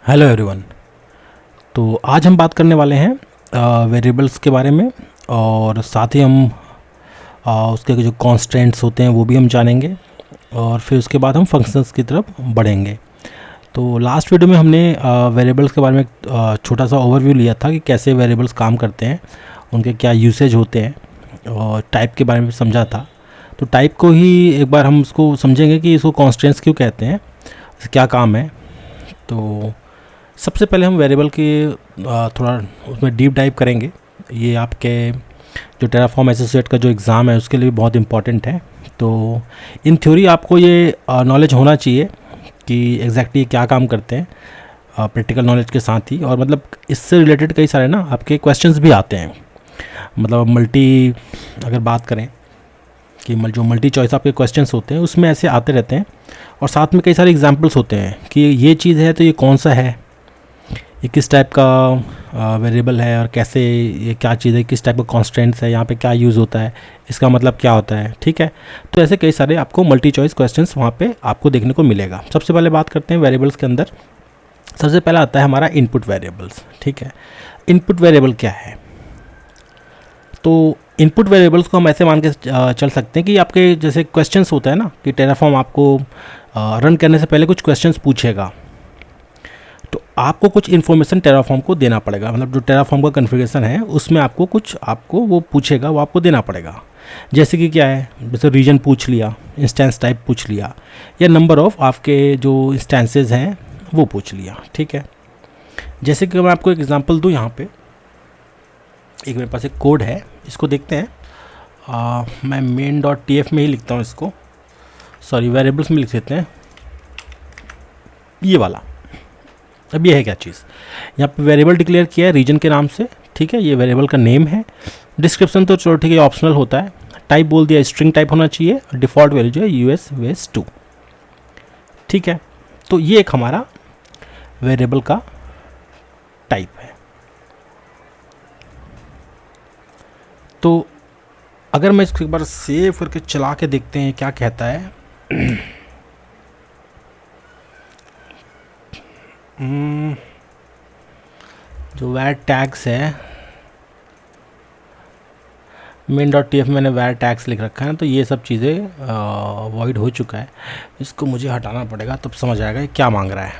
Hello everyone. तो आज हम बात करने वाले हैं वेरिएबल्स के बारे में, और साथ ही हम उसके जो कॉन्स्टेंट्स होते हैं वो भी हम जानेंगे, और फिर उसके बाद हम फंक्शंस की तरफ बढ़ेंगे। तो लास्ट वीडियो में हमने वेरिएबल्स के बारे में एक छोटा सा ओवरव्यू लिया था कि कैसे वेरिएबल्स काम करते हैं, उनके क्या यूसेज होते हैं, और टाइप के बारे में भी समझा था। तो टाइप को ही एक बार हम उसको समझेंगे कि इसको कॉन्स्टेंट्स क्यों कहते हैं, क्या काम है। तो सबसे पहले हम वेरिएबल की थोड़ा उसमें डीप डाइव करेंगे। ये आपके जो टेराफॉर्म एसोसिएट का जो एग्ज़ाम है उसके लिए भी बहुत इम्पॉर्टेंट है। तो इन थ्योरी आपको ये नॉलेज होना चाहिए कि एग्जैक्टली क्या काम करते हैं, प्रैक्टिकल नॉलेज के साथ ही। और मतलब इससे रिलेटेड कई सारे ना आपके क्वेश्चंस भी आते हैं। मतलब मल्टी अगर बात करें कि जो मल्टी चॉइस आपके क्वेश्चंस होते हैं उसमें ऐसे आते रहते हैं, और साथ में कई सारे एग्जांपल्स होते हैं कि ये चीज़ है तो ये कौन सा है, ये किस टाइप का वेरिएबल है, और कैसे ये क्या चीज़ है, किस टाइप का कॉन्स्टेंट्स है, यहाँ पे क्या यूज़ होता है, इसका मतलब क्या होता है। ठीक है, तो ऐसे कई सारे आपको मल्टी चॉइस क्वेश्चंस वहाँ पे आपको देखने को मिलेगा। सबसे पहले बात करते हैं वेरिएबल्स के अंदर। सबसे पहला आता है हमारा इनपुट वेरिएबल्स। ठीक है, इनपुट वेरिएबल क्या है? तो इनपुट वेरिएबल्स को हम ऐसे मान के चल सकते हैं कि आपके जैसे क्वेश्चंस होता है ना कि टेराफॉर्म आपको रन करने से पहले कुछ क्वेश्चंस पूछेगा, तो आपको कुछ इन्फॉर्मेशन टेराफॉर्म को देना पड़ेगा। मतलब जो टेराफॉर्म का कॉन्फ़िगरेशन है उसमें आपको कुछ वो पूछेगा, वो आपको देना पड़ेगा। जैसे कि क्या है, जैसे रीजन पूछ लिया, इंस्टेंस टाइप पूछ लिया, या नंबर ऑफ़ आपके जो इंस्टेंसेस हैं वो पूछ लिया। ठीक है, जैसे कि मैं आपको एक एग्जांपल दूं। यहाँ पे एक मेरे पास एक कोड है, इसको देखते हैं। मैं main.tf में ही लिखता हूँ इसको, सॉरी वेरिएबल्स में लिख देते हैं ये वाला। अब ये है क्या चीज़, यहाँ पे वेरिएबल डिक्लेयर किया है रीजन के नाम से। ठीक है, ये वेरिएबल का नेम है। डिस्क्रिप्शन तो चलो ठीक है, ऑप्शनल होता है। टाइप बोल दिया स्ट्रिंग टाइप होना चाहिए, डिफ़ॉल्ट वैल्यू जो है US2। ठीक है, तो ये एक हमारा वेरिएबल का टाइप है। तो अगर मैं इसको एक बार सेव करके चला के देखते हैं क्या कहता है। जो वैर टैग्स है, main.tf में मैंने वैर टैग्स लिख रखा है, तो ये सब चीज़ें वॉइड हो चुका है। इसको मुझे हटाना पड़ेगा, तब समझ आएगा ये क्या मांग रहा है।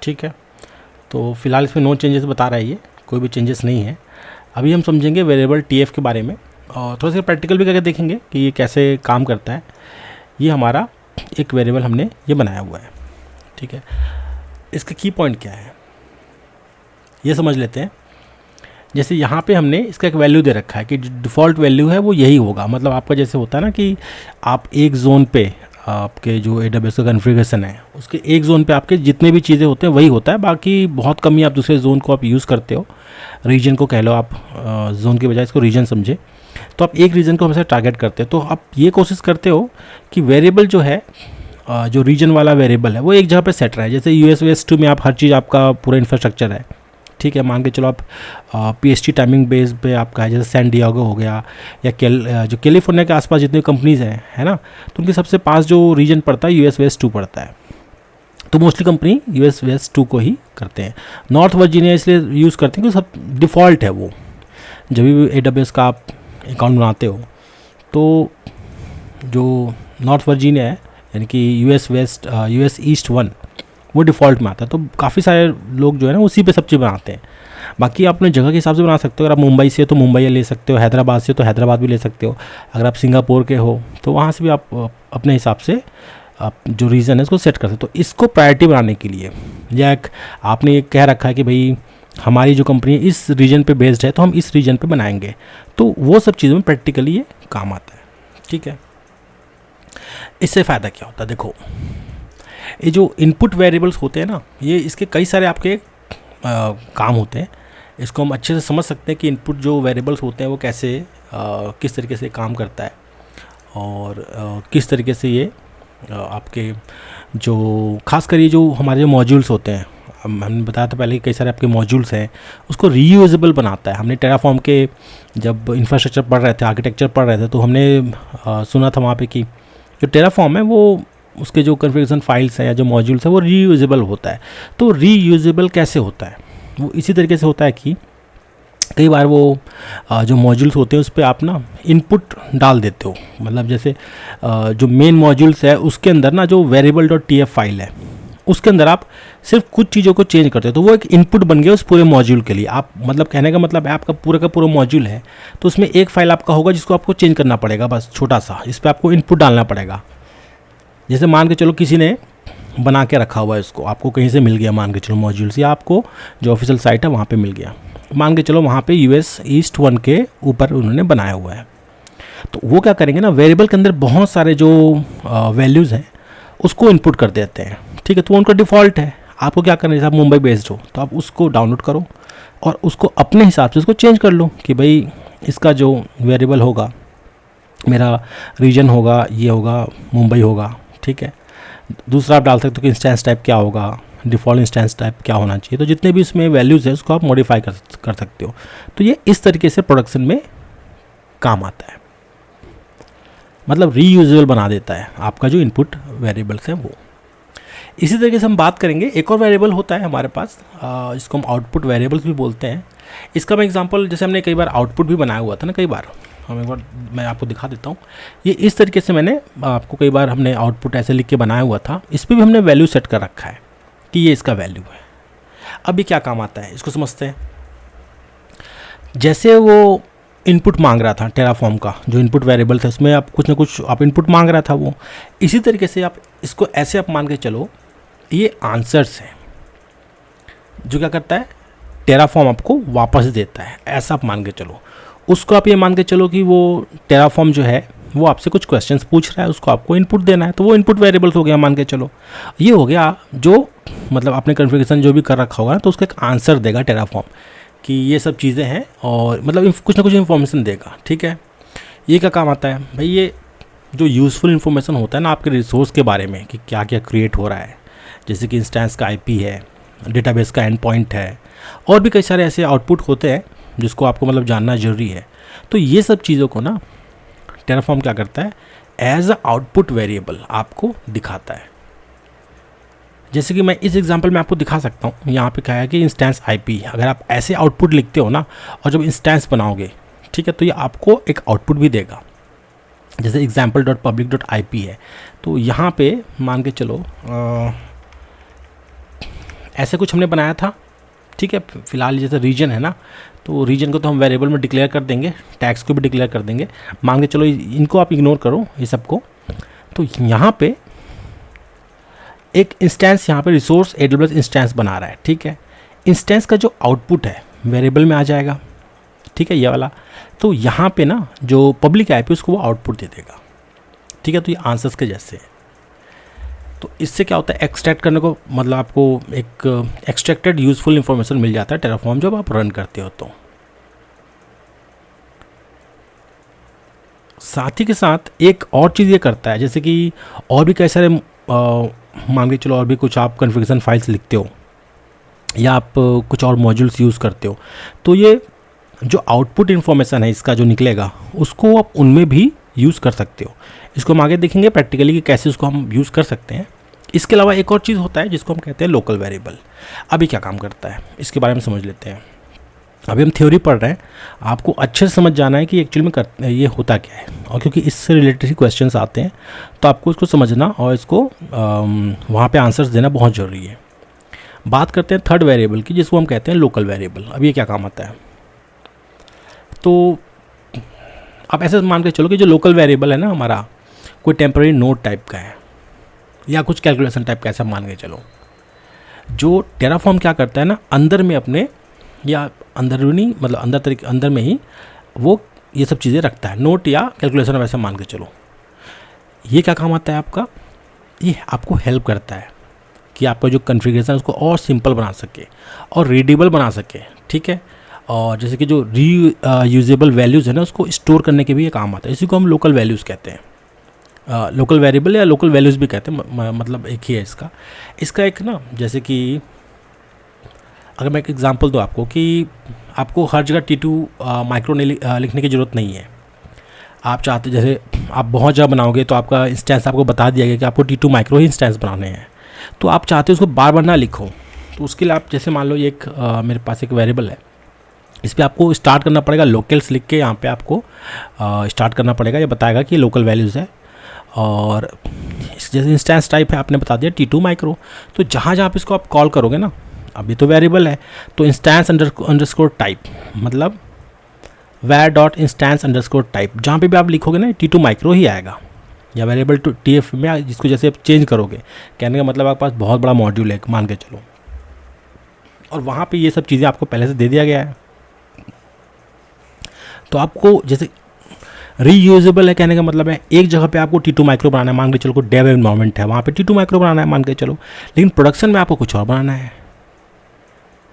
ठीक है, तो फिलहाल इसमें नो चेंजेस बता रहा है, ये कोई भी चेंजेस नहीं है। अभी हम समझेंगे वेरिएबल टीएफ के बारे में, और थोड़ा सा प्रैक्टिकल भी करके देखेंगे कि ये कैसे काम करता है। ये हमारा एक वेरिएबल हमने ये बनाया हुआ है। ठीक है, इसका की पॉइंट क्या है ये समझ लेते हैं। जैसे यहाँ पे हमने इसका एक वैल्यू दे रखा है कि डिफ़ॉल्ट वैल्यू है वो यही होगा। मतलब आपका जैसे होता है ना कि आप एक जोन पे आपके जो AWS का कॉन्फ़िगरेशन है उसके एक ज़ोन पे आपके जितने भी चीज़ें होते हैं वही होता है, बाकी बहुत कम ही आप दूसरे ज़ोन को आप यूज़ करते हो। रीजन को कह लो आप, जोन की बजाय इसको रीजन समझे, तो आप एक रीजन को हमेशा टारगेट करते हो। तो आप ये कोशिश करते हो कि वेरिएबल जो है, जो रीजन वाला वेरिएबल है वो एक जगह पे सेट रहे। जैसे US2 में आप हर चीज़ आपका पूरा इंफ्रास्ट्रक्चर है। ठीक है, मान के चलो आप PST टाइमिंग बेस पे आपका है, जैसे सैन डिएगो हो गया, या जो कैलिफोर्निया के आसपास जितनी कंपनीज़ हैं, है ना, तो उनके सबसे पास जो रीजन पड़ता है US2 पड़ता है। तो मोस्टली कंपनी US2 को ही करते हैं। नॉर्थ वर्जीनिया इसलिए यूज़ करते हैं कि सब डिफ़ॉल्ट है वो। जब भी AWS का आप अकाउंट बनाते हो तो जो नॉर्थ वर्जीनिया है, यानी कि US ईस्ट 1 वो डिफ़ॉल्ट में आता है। तो काफ़ी सारे लोग जो है ना उसी पे सब चीज़ बनाते हैं। बाकी आप अपने जगह के हिसाब से बना सकते हो। अगर आप मुंबई से हो तो मुंबई ले सकते हो, हैदराबाद से हो तो हैदराबाद भी ले सकते हो। अगर आप सिंगापुर के हो तो वहाँ से भी आप अपने हिसाब से आप जो रीज़न है उसको सेट कर सकते हो। तो इसको प्रायोरिटी बनाने के लिए, या आपने ये कह रखा है कि भाई हमारी जो कंपनी इस रीजन पे बेस्ड है तो हम इस रीजन पे बनाएंगे, तो वो सब चीज़ों में प्रैक्टिकली ये काम आता है। ठीक है, इससे फ़ायदा क्या होता है? देखो, ये जो इनपुट वेरिएबल्स होते हैं ना, ये इसके कई सारे आपके काम होते हैं। इसको हम अच्छे से समझ सकते हैं कि इनपुट जो वेरिएबल्स होते हैं वो कैसे किस तरीके से काम करता है, और किस तरीके से ये आपके जो खासकर ये जो हमारे जो मॉड्यूल्स होते हैं, हमने बताया था पहले कि कई सारे आपके मॉड्यूल्स हैं, उसको रीयूजेबल बनाता है। हमने टेराफॉर्म के जब इंफ्रास्ट्रक्चर पढ़ रहे थे, आर्किटेक्चर पढ़ रहे थे, तो हमने सुना था वहाँ पे कि जो टेराफॉर्म है वो उसके जो कॉन्फ़िगरेशन फाइल्स हैं या जो मॉड्यूल्स हैं वो रीयूजेबल होता है। तो रीयूजेबल कैसे होता है? वो इसी तरीके से होता है कि कई बार वो जो मॉड्यूल्स होते हैं उस पर आप ना इनपुट डाल देते हो, मतलब जैसे जो मेन मॉड्यूल्स है उसके अंदर ना जो variable.tf फाइल है उसके अंदर आप सिर्फ कुछ चीज़ों को चेंज करते हो, तो वो एक इनपुट बन गया उस पूरे मॉड्यूल के लिए। आप मतलब कहने का मतलब है आपका पूरा का पूरा मॉड्यूल है तो उसमें एक फाइल आपका होगा जिसको आपको चेंज करना पड़ेगा, बस छोटा सा, इस पर आपको इनपुट डालना पड़ेगा। जैसे मान के चलो किसी ने बना के रखा हुआ है इसको, आपको कहीं से मिल गया, मान के चलो मॉड्यूल्स, या आपको जो ऑफिशियल साइट है वहाँ पे मिल गया, मान के चलो वहाँ पे US ईस्ट 1 के ऊपर उन्होंने बनाया हुआ है। तो वो क्या करेंगे ना, वेरिएबल के अंदर बहुत सारे जो वैल्यूज़ हैं उसको इनपुट कर देते हैं, ठीक है। तो उनका डिफ़ॉल्ट है, आपको क्या करना है, जैसे आप मुंबई बेस्ड हो तो आप उसको डाउनलोड करो और उसको अपने हिसाब से उसको चेंज कर लो कि भाई इसका जो वेरिएबल होगा, मेरा रीजन होगा, ये होगा, मुंबई होगा, ठीक है। दूसरा आप डाल सकते हो कि इंस्टेंस टाइप क्या होगा, डिफ़ॉल्ट इंस्टेंस टाइप क्या होना चाहिए। तो जितने भी इसमें वैल्यूज़ है उसको आप मॉडिफाई कर सकते हो। तो ये इस तरीके से प्रोडक्शन में काम आता है, मतलब रीयूजेबल बना देता है आपका जो इनपुट वेरिएबल्स हैं वो। इसी तरीके से हम बात करेंगे, एक और वेरिएबल होता है हमारे पास, इसको हम आउटपुट वेरिएबल्स भी बोलते हैं। इसका मैं एग्जांपल, जैसे हमने कई बार आउटपुट भी बनाया हुआ था ना, कई बार हम एक बार मैं आपको दिखा देता हूँ। ये इस तरीके से मैंने आपको कई बार हमने आउटपुट ऐसे लिख के बनाया हुआ था, इस पर भी हमने वैल्यू सेट कर रखा है कि ये इसका वैल्यू है। अब ये क्या काम आता है इसको समझते हैं। जैसे वो इनपुट मांग रहा था टेराफॉर्म का, जो इनपुट वेरिएबल था उसमें आप कुछ ना कुछ आप इनपुट मांग रहा था वो, इसी तरीके से आप इसको ऐसे आप मान के चलो ये आंसर्स हैं जो क्या करता है, टेराफॉर्म आपको वापस देता है, ऐसा आप मान के चलो। उसको आप ये मान के चलो कि वो टेराफॉर्म जो है वो आपसे कुछ क्वेश्चंस पूछ रहा है, उसको आपको इनपुट देना है, तो वो इनपुट वेरिएबल्स हो गया मान के चलो। ये हो गया जो मतलब आपने कॉन्फ़िगरेशन जो भी कर रखा होगा ना, तो उसका एक आंसर देगा टेराफॉर्म कि ये सब चीज़ें हैं, और मतलब कुछ ना कुछ इन्फॉर्मेशन देगा, ठीक है। ये क्या काम आता है भाई, ये जो यूज़फुल इन्फॉर्मेशन होता है ना आपके रिसोर्स के बारे में कि क्या क्या क्रिएट हो रहा है, जैसे कि इंस्टेंस का IP है, डेटाबेस का एंड पॉइंट है, और भी कई सारे ऐसे आउटपुट होते हैं जिसको आपको मतलब जानना ज़रूरी है। तो ये सब चीज़ों को ना टेराफॉर्म क्या करता है, एज अ आउटपुट वेरिएबल आपको दिखाता है। जैसे कि मैं इस एग्जांपल में आपको दिखा सकता हूँ, यहाँ पे क्या है कि इंस्टेंस IP, अगर आप ऐसे आउटपुट लिखते हो ना और जब इंस्टेंस बनाओगे, ठीक है, तो ये आपको एक आउटपुट भी देगा। जैसे example.public.ip है, तो यहाँ पे मान के चलो ऐसे कुछ हमने बनाया था, ठीक है। फिलहाल जैसे रीजन है ना, तो रीजन को तो हम वेरिएबल में डिक्लेयर कर देंगे, टैग्स को भी डिक्लेयर कर देंगे, मान के चलो इनको आप इग्नोर करो ये सबको। तो यहाँ पे एक इंस्टेंस, यहाँ पे रिसोर्स AWS इंस्टेंस बना रहा है, ठीक है। इंस्टेंस का जो आउटपुट है वेरिएबल में आ जाएगा, ठीक है, ये वाला। तो यहाँ पे ना जो पब्लिक IP उसको वो आउटपुट दे देगा, ठीक है। तो ये आंसर्स के जैसे है। तो इससे क्या होता है, एक्सट्रैक्ट करने को मतलब आपको एक एक्सट्रैक्टेड यूजफुल इंफॉर्मेशन मिल जाता है टेराफॉर्म जब आप रन करते हो। तो साथ ही के साथ एक और चीज़ ये करता है, जैसे कि और भी कई सारे मान के चलो और भी कुछ आप कॉन्फ़िगरेशन फाइल्स लिखते हो या आप कुछ और मॉड्यूल्स यूज़ करते हो, तो ये जो आउटपुट इन्फॉर्मेशन है इसका जो निकलेगा उसको आप उनमें भी यूज़ कर सकते हो। इसको हम आगे देखेंगे प्रैक्टिकली कि कैसे उसको हम यूज़ कर सकते हैं। इसके अलावा एक और चीज़ होता है जिसको हम कहते हैं लोकल वेरिएबल। अभी क्या काम करता है इसके बारे में समझ लेते हैं। अभी हम थ्योरी पढ़ रहे हैं, आपको अच्छे से समझ जाना है कि एक्चुअली में ये होता क्या है, और क्योंकि इससे रिलेटेड ही क्वेश्चंस आते हैं तो आपको इसको समझना और इसको वहाँ पे आंसर्स देना बहुत ज़रूरी है। बात करते हैं थर्ड वेरिएबल की, जिसको हम कहते हैं लोकल वेरिएबल। अब ये क्या काम आता है, तो आप ऐसे मान के चलो कि जो लोकल वेरिएबल है ना हमारा, कोई टेम्पररी नोड टाइप का है या कुछ कैलकुलेशन टाइप का, ऐसा मान के चलो। जो टेराफॉर्म क्या करता है ना, अंदर में अपने या अंदरूनी मतलब अंदर में ही वो ये सब चीज़ें रखता है, नोट या कैलकुलेशन वैसे मान के चलो। ये क्या काम आता है आपका, ये आपको हेल्प करता है कि आपका जो कॉन्फ़िगरेशन है उसको और सिंपल बना सके और रीडेबल बना सके, ठीक है। और जैसे कि जो यूजेबल वैल्यूज़ है ना उसको स्टोर करने के भी ये काम आता है। इसी को हम लोकल वैल्यूज़ कहते हैं, लोकल वेरिएबल या लोकल वैल्यूज़ भी कहते हैं, मतलब एक ही है इसका एक ना, जैसे कि अगर मैं एक एग्जांपल दूँ आपको कि आपको हर जगह T2 माइक्रो लिखने की ज़रूरत नहीं है। आप चाहते जैसे आप बहुत जगह बनाओगे तो आपका इंस्टेंस आपको बता दिया गया कि आपको T2 माइक्रो ही इंस्टेंस बनाने हैं, तो आप चाहते हो उसको बार बार ना लिखो, तो उसके लिए आप जैसे मान लो ये एक मेरे पास एक वेरिएबल है, इस पर आपको स्टार्ट करना पड़ेगा लोकल्स लिख के, यहाँ पे आपको स्टार्ट करना पड़ेगा, ये बताएगा कि लोकल वैल्यूज़ है। और जैसे इंस्टेंस टाइप है आपने बता दिया T2 माइक्रो, तो जहाँ जहाँ पे इसको आप कॉल करोगे ना, अब ये तो वेरिएबल है तो इंस्टेंस अंडरस्कोर टाइप मतलब var dot instance underscore type, जहाँ पे भी आप लिखोगे ना T2 माइक्रो ही आएगा, या वेरिएबल टू TF में जिसको जैसे आप चेंज करोगे, कहने का मतलब आपके पास बहुत बड़ा मॉड्यूल है मान के चलो, और वहाँ पे ये सब चीज़ें आपको पहले से दे दिया गया है। तो आपको जैसे रीयूजेबल है, कहने का मतलब है एक जगह पे आपको T2 माइक्रो बनाना है, मान के चलो कोई डेव एनवायरनमेंट है वहाँ पे T2 माइक्रो बनाना है मान के चलो, लेकिन प्रोडक्शन में आपको कुछ और बनाना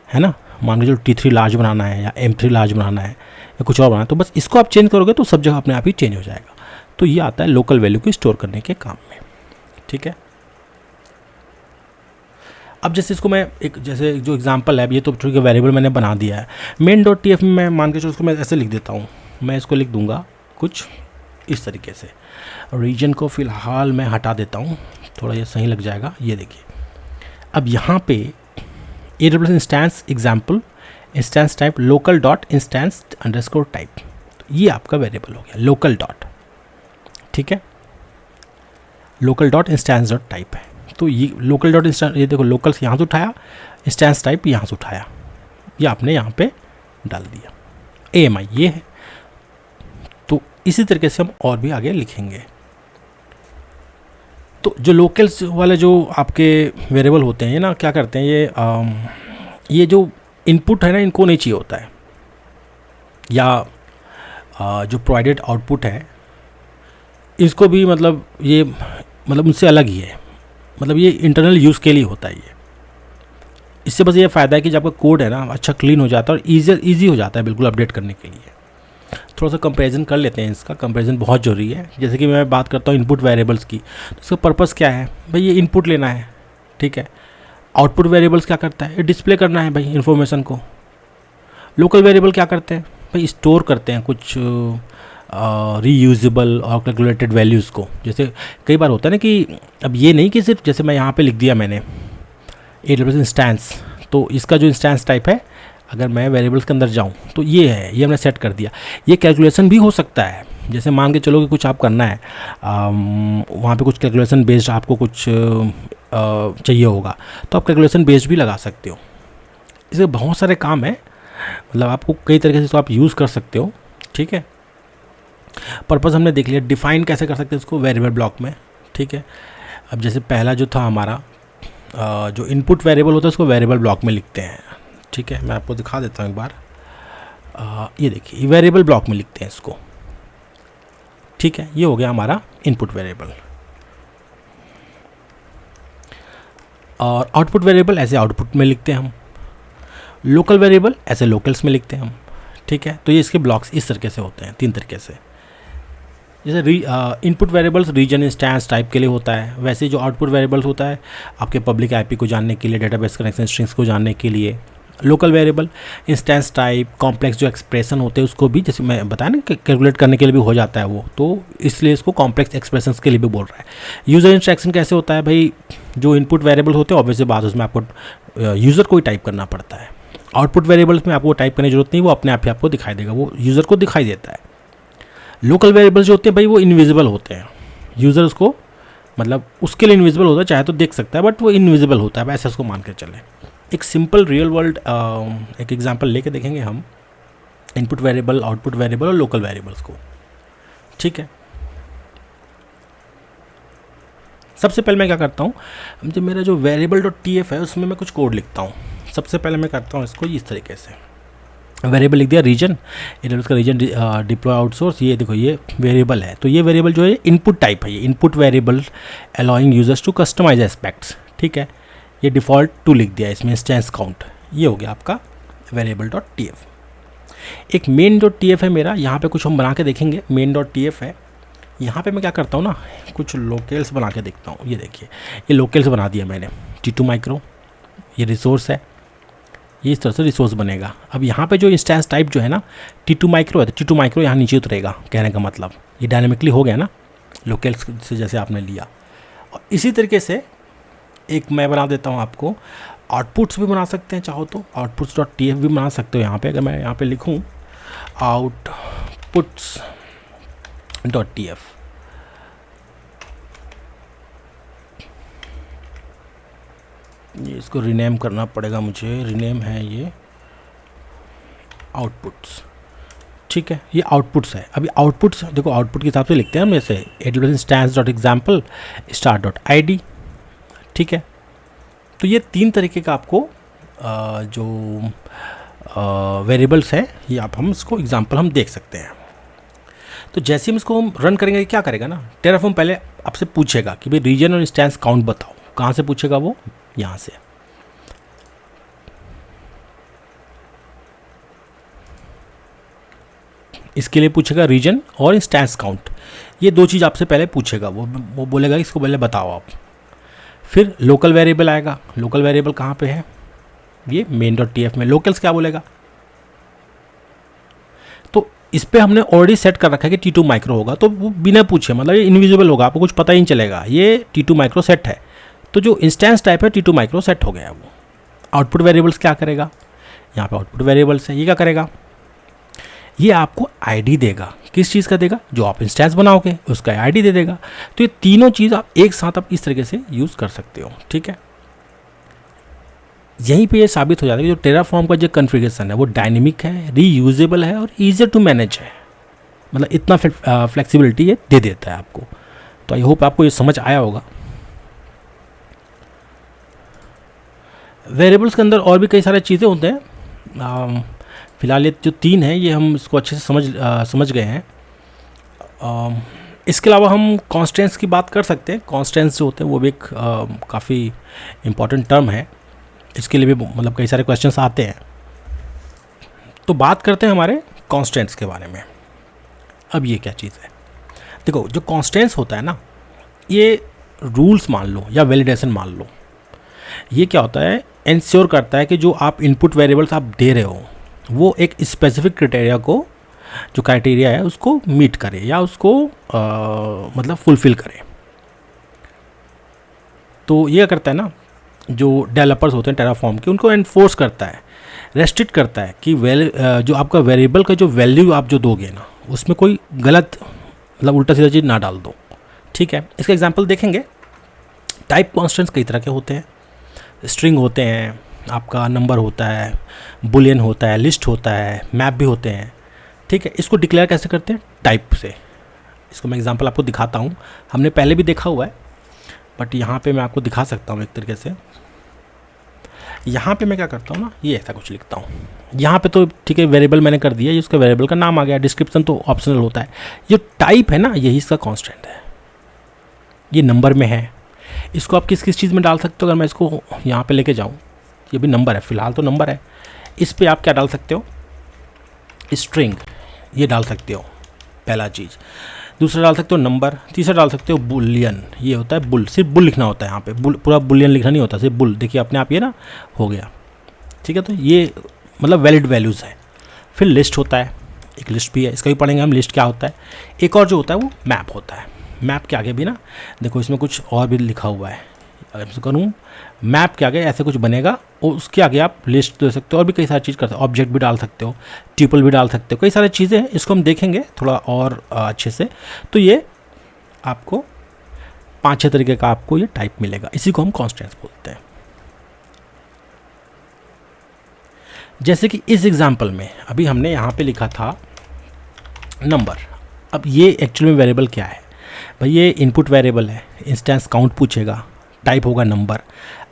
है ना, मान के चलो T3 लार्ज बनाना है या M3 लार्ज बनाना है या कुछ और बनाना है, तो बस इसको आप चेंज करोगे तो सब जगह अपने आप ही चेंज हो जाएगा। तो ये आता है लोकल वैल्यू को स्टोर करने के काम में, ठीक है। अब जैसे इसको मैं एक जैसे जो एग्जांपल है, अब ये तो ठीक है वेरिएबल मैंने बना दिया है, मेन डॉट TF में मैं मान के चलो उसको मैं ऐसे लिख देता हूँ, मैं इसको लिख दूंगा कुछ इस तरीके से, रीजन को फ़िलहाल मैं हटा देता हूँ, थोड़ा ये सही लग जाएगा। ये देखिए अब यहाँ पे AWS instance example instance type local dot instance underscore type, तो ये आपका वेरिएबल हो गया लोकल डॉट, ठीक है, local dot instance dot type है। तो ये लोकल डॉट इंस्टेंस, ये देखो लोकल से यहाँ से उठाया, इंस्टेंस टाइप यहाँ से उठाया, ये आपने यहाँ पे डाल दिया, AMI ये है। तो इसी तरीके से हम और भी आगे लिखेंगे। तो जो लोकल्स वाले जो आपके वेरिएबल होते हैं ये ना क्या करते हैं, ये जो इनपुट है ना इनको नहीं चाहिए होता है, या जो प्रोवाइडेड आउटपुट है इसको भी मतलब ये मतलब उनसे अलग ही है, मतलब ये इंटरनल यूज़ के लिए होता है ये। इससे बस ये फ़ायदा है कि जब आपका कोड है ना अच्छा क्लीन हो जाता है और ईजी हो जाता है बिल्कुल अपडेट करने के लिए। थोड़ा सा कंपैरिजन कर लेते हैं, इसका कंपैरिजन बहुत ज़रूरी है। जैसे कि मैं बात करता हूँ इनपुट वेरिएबल्स की, तो इसका पर्पस क्या है भाई, ये इनपुट लेना है, ठीक है। आउटपुट वेरिएबल्स क्या करता है, ये डिस्प्ले करना है भाई इन्फॉर्मेशन को। लोकल वेरिएबल क्या करते हैं भाई, स्टोर करते हैं कुछ रीयूजेबल और कैलकुलेटेड वैल्यूज़ को। जैसे कई बार होता है ना कि अब ये नहीं कि सिर्फ जैसे मैं यहाँ पे लिख दिया मैंने AWS इंस्टेंस, तो इसका जो इंस्टेंस टाइप है अगर मैं वेरिएबल्स के अंदर जाऊँ तो ये है, ये हमने सेट कर दिया। ये कैलकुलेशन भी हो सकता है, जैसे मान के चलो कि कुछ आप करना है वहाँ पे कुछ कैलकुलेशन बेस्ड आपको कुछ चाहिए होगा, तो आप कैलकुलेशन बेस्ड भी लगा सकते हो। इसके बहुत सारे काम है, मतलब आपको कई तरीके से इसको आप यूज़ कर सकते हो, ठीक है। पर्पस हमने देख लिया, डिफाइन कैसे कर सकते हैं इसको वेरिएबल ब्लॉक में, ठीक है। अब जैसे पहला जो था हमारा जो इनपुट वेरिएबल होता है उसको वेरिएबल ब्लॉक में लिखते हैं, ठीक है। मैं आपको दिखा देता हूँ एक बार, ये देखिए वेरिएबल ब्लॉक में लिखते हैं इसको, ठीक है। ये हो गया हमारा इनपुट वेरिएबल। और आउटपुट वेरिएबल ऐसे आउटपुट में लिखते हैं हम, लोकल वेरिएबल ऐसे लोकल्स में लिखते हैं हम, ठीक है। तो ये इसके ब्लॉक्स इस तरीके से होते हैं, 3 तरीके से। जैसे input variables region instance type के लिए होता है, वैसे जो आउटपुट वेरिएबल्स होता है आपके पब्लिक IP को जानने के लिए, डेटाबेस कनेक्शन स्ट्रिंग्स को जानने के लिए। Local variable instance type complex जो एक्सप्रेशन होते हैं उसको भी, जैसे मैं बताया ना कि कैलकुलेट करने के लिए भी हो जाता है वो, तो इसलिए इसको कॉम्प्लेक्स एक्सप्रेशंस के लिए भी बोल रहा है। यूज़र इंस्ट्रक्शन कैसे होता है भाई, जो इनपुट वेरिएबल होते हैं ऑब्वियसली बात उसमें आपको यूज़र को ही टाइप करना पड़ता है। आउटपुट वेरिएबल्स में आपको टाइप करने की जरूरत नहीं, वो अपने आप ही आपको दिखाई देगा, वो यूज़र को दिखाई देता है। लोकल वेरिएबल्स जो होते हैं भाई वो इनविजिबल होते हैं, यूज़र उसको मतलब उसके लिए इनविजिबल होता है, चाहे तो देख सकता है बट वो इनविजिबल होता है, ऐसा उसको मान के चले। एक सिंपल रियल वर्ल्ड एक एग्जांपल लेके देखेंगे हम इनपुट वेरिएबल, आउटपुट वेरिएबल और लोकल वेरिएबल्स को, ठीक है। सबसे पहले मैं क्या करता हूँ, जो मेरा जो वेरिएबल डॉट TF है उसमें मैं कुछ कोड लिखता हूँ। सबसे पहले मैं करता हूँ इसको इस तरीके से, वेरिएबल लिख दिया रीजन, AWS का रीजन डिप्लॉय आउटसोर्स। ये देखो ये वेरिएबल है, तो ये वेरिएबल जो है इनपुट टाइप है, ये input variable allowing users to customize aspects, ठीक है। ये डिफ़ॉल्ट 2 लिख दिया इसमें, इंस्टेंस काउंट। ये हो गया आपका वेरिएबल डॉट TF। एक मेन डॉट TF है मेरा, यहाँ पे कुछ हम बना के देखेंगे। मेन डॉट TF है, यहाँ पे मैं क्या करता हूँ ना, कुछ लोकल्स बना के देखता हूँ। ये देखिए ये लोकल्स बना दिया मैंने, T2 माइक्रो, ये रिसोर्स है, ये इस तरह से रिसोर्स बनेगा। अब यहाँ पे जो इंस्टेंस टाइप जो है ना T2 माइक्रो है, तो T2 माइक्रो यहाँ नीचे उतरेगा। कहने का मतलब ये डायनेमिकली हो गया ना, लोकल से जैसे आपने लिया। और इसी तरीके से एक मैं बना देता हूँ आपको, आउटपुट्स भी बना सकते हैं चाहो तो, आउटपुट्स डॉट TF भी बना सकते हो। यहाँ पे अगर मैं यहाँ पे लिखूँ आउटपुट्स डॉट TF, ये इसको रीनेम करना पड़ेगा मुझे, रीनेम है ये आउटपुट्स, ठीक है। ये आउटपुट्स है। अभी आउटपुट्स देखो, आउटपुट के हिसाब से लिखते हैं हम ऐसे AWS instance dot example start dot ID, ठीक है। तो ये 3 तरीके का आपको जो वेरिएबल्स है ये हम इसको एग्जाम्पल हम देख सकते हैं। तो जैसे हम इसको हम रन करेंगे, क्या करेगा ना, टेराफॉर्म पहले आपसे पूछेगा कि भाई रीजन और इंस्टेंस काउंट बताओ। कहाँ से पूछेगा वो? यहाँ से। इसके लिए पूछेगा रीजन और इंस्टेंस काउंट, ये 2 चीज़ आपसे पहले पूछेगा। वो बोलेगा इसको पहले बताओ आप। फिर लोकल वेरिएबल आएगा। लोकल वेरिएबल कहाँ पे है? ये मेन डॉट TF में। लोकल्स क्या बोलेगा? तो इस पे हमने ऑलरेडी सेट कर रखा है कि T2 माइक्रो होगा, तो वो बिना पूछे, मतलब ये इनविजिबल होगा, आपको कुछ पता ही नहीं चलेगा। ये T2 माइक्रो सेट है, तो जो इंस्टेंस टाइप है T2 माइक्रो सेट हो गया है वो। आउटपुट वेरिएबल्स क्या करेगा? यहाँ पे आउटपुट वेरिएबल्स है, ये क्या करेगा? ये आपको ID देगा। किस चीज़ का देगा? जो आप इंस्टेंस बनाओगे उसका ID दे देगा। तो ये तीनों चीज़ आप एक साथ आप इस तरीके से यूज़ कर सकते हो, ठीक है। यहीं पे ये साबित हो जाता है कि जो टेराफॉर्म का जो कॉन्फ़िगरेशन है वो डायनेमिक है, रीयूजेबल है और ईजियर टू मैनेज है। मतलब इतना फ्लेक्सिबिलिटी ये दे देता है आपको। तो आई होप आपको ये समझ आया होगा। वेरिएबल्स के अंदर और भी कई सारे चीज़ें होते हैं। फिलहाल ये जो 3 हैं ये हम इसको अच्छे से समझ गए हैं। इसके अलावा हम कॉन्स्टेंट्स की बात कर सकते हैं। कॉन्स्टेंट्स जो होते हैं वो भी एक काफ़ी इम्पॉर्टेंट टर्म है। इसके लिए भी मतलब कई सारे क्वेश्चंस आते हैं। तो बात करते हैं हमारे कॉन्स्टेंट्स के बारे में। अब ये क्या चीज़ है? देखो, जो कॉन्स्टेंट्स होता है ना, ये रूल्स मान लो या वैलिडेशन मान लो। ये क्या होता है? इंश्योर करता है कि जो आप इनपुट वेरिएबल्स आप दे रहे हो वो एक स्पेसिफिक क्राइटेरिया को, जो क्राइटेरिया है उसको मीट करे या उसको मतलब फुलफ़िल करे। तो ये करता है ना, जो डेवलपर्स होते हैं टेराफॉर्म के, उनको एनफोर्स करता है, रेस्ट्रिक्ट करता है कि जो आपका वेरिएबल का जो वैल्यू आप जो दोगे ना, उसमें कोई गलत मतलब उल्टा सीधा चीज़ ना डाल दो, ठीक है। इसका एग्जांपल देखेंगे। टाइप कॉन्स्टेंट्स कई तरह के होते हैं। स्ट्रिंग होते हैं, आपका नंबर होता है, बुलियन होता है, लिस्ट होता है, मैप भी होते हैं, ठीक है। इसको डिक्लेयर कैसे करते हैं? टाइप से। इसको मैं एग्जांपल आपको दिखाता हूँ। हमने पहले भी देखा हुआ है, बट यहाँ पे मैं आपको दिखा सकता हूँ एक तरीके से। यहाँ पे मैं क्या करता हूँ ना, ये ऐसा कुछ लिखता हूँ। यहाँ पे तो ठीक है, वेरिएबल मैंने कर दिया, ये उसका वेरिएबल का नाम आ गया। डिस्क्रिप्शन तो ऑप्शनल होता है। ये टाइप है ना, यही इसका कॉन्स्टेंट है। ये नंबर में है। इसको आप किस किस चीज़ में डाल सकते हो? अगर मैं इसको यहाँ पे लेके जाऊँ, ये भी नंबर है, फ़िलहाल तो नंबर है। इस पे आप क्या डाल सकते हो? स्ट्रिंग, ये डाल सकते हो, पहला चीज़। दूसरा डाल सकते हो नंबर। तीसरा डाल सकते हो बुलियन, ये होता है बुल। सिर्फ बुल लिखना होता है यहाँ पे, बुल पूरा बुलियन लिखना नहीं होता, सिर्फ बुल। देखिए अपने आप ये ना हो गया, ठीक है। तो ये मतलब वैलिड वैल्यूज़ है। फिर लिस्ट होता है, एक लिस्ट भी है, इसका भी पढ़ेंगे हम लिस्ट क्या होता है। एक और जो होता है वो मैप होता है। मैप के आगे भी ना देखो, इसमें कुछ और भी लिखा हुआ है। अगर मैं करूँ मैप के आगे ऐसे कुछ बनेगा, और उसके आगे आप लिस्ट दे सकते हो और भी कई सारी चीज़ कर सकते हो। ऑब्जेक्ट भी डाल सकते हो, ट्यूपल भी डाल सकते हो, कई सारी चीज़ें हैं। इसको हम देखेंगे थोड़ा और अच्छे से। तो ये आपको 5-6 तरीके का आपको ये टाइप मिलेगा। इसी को हम कॉन्स्टेंट्स बोलते हैं। जैसे कि इस एग्जाम्पल में अभी हमने यहाँ पे लिखा था नंबर। अब ये एक्चुअल में वेरिएबल क्या है भाई? ये इनपुट वेरिएबल है। इंस्टेंस काउंट पूछेगा, टाइप होगा नंबर।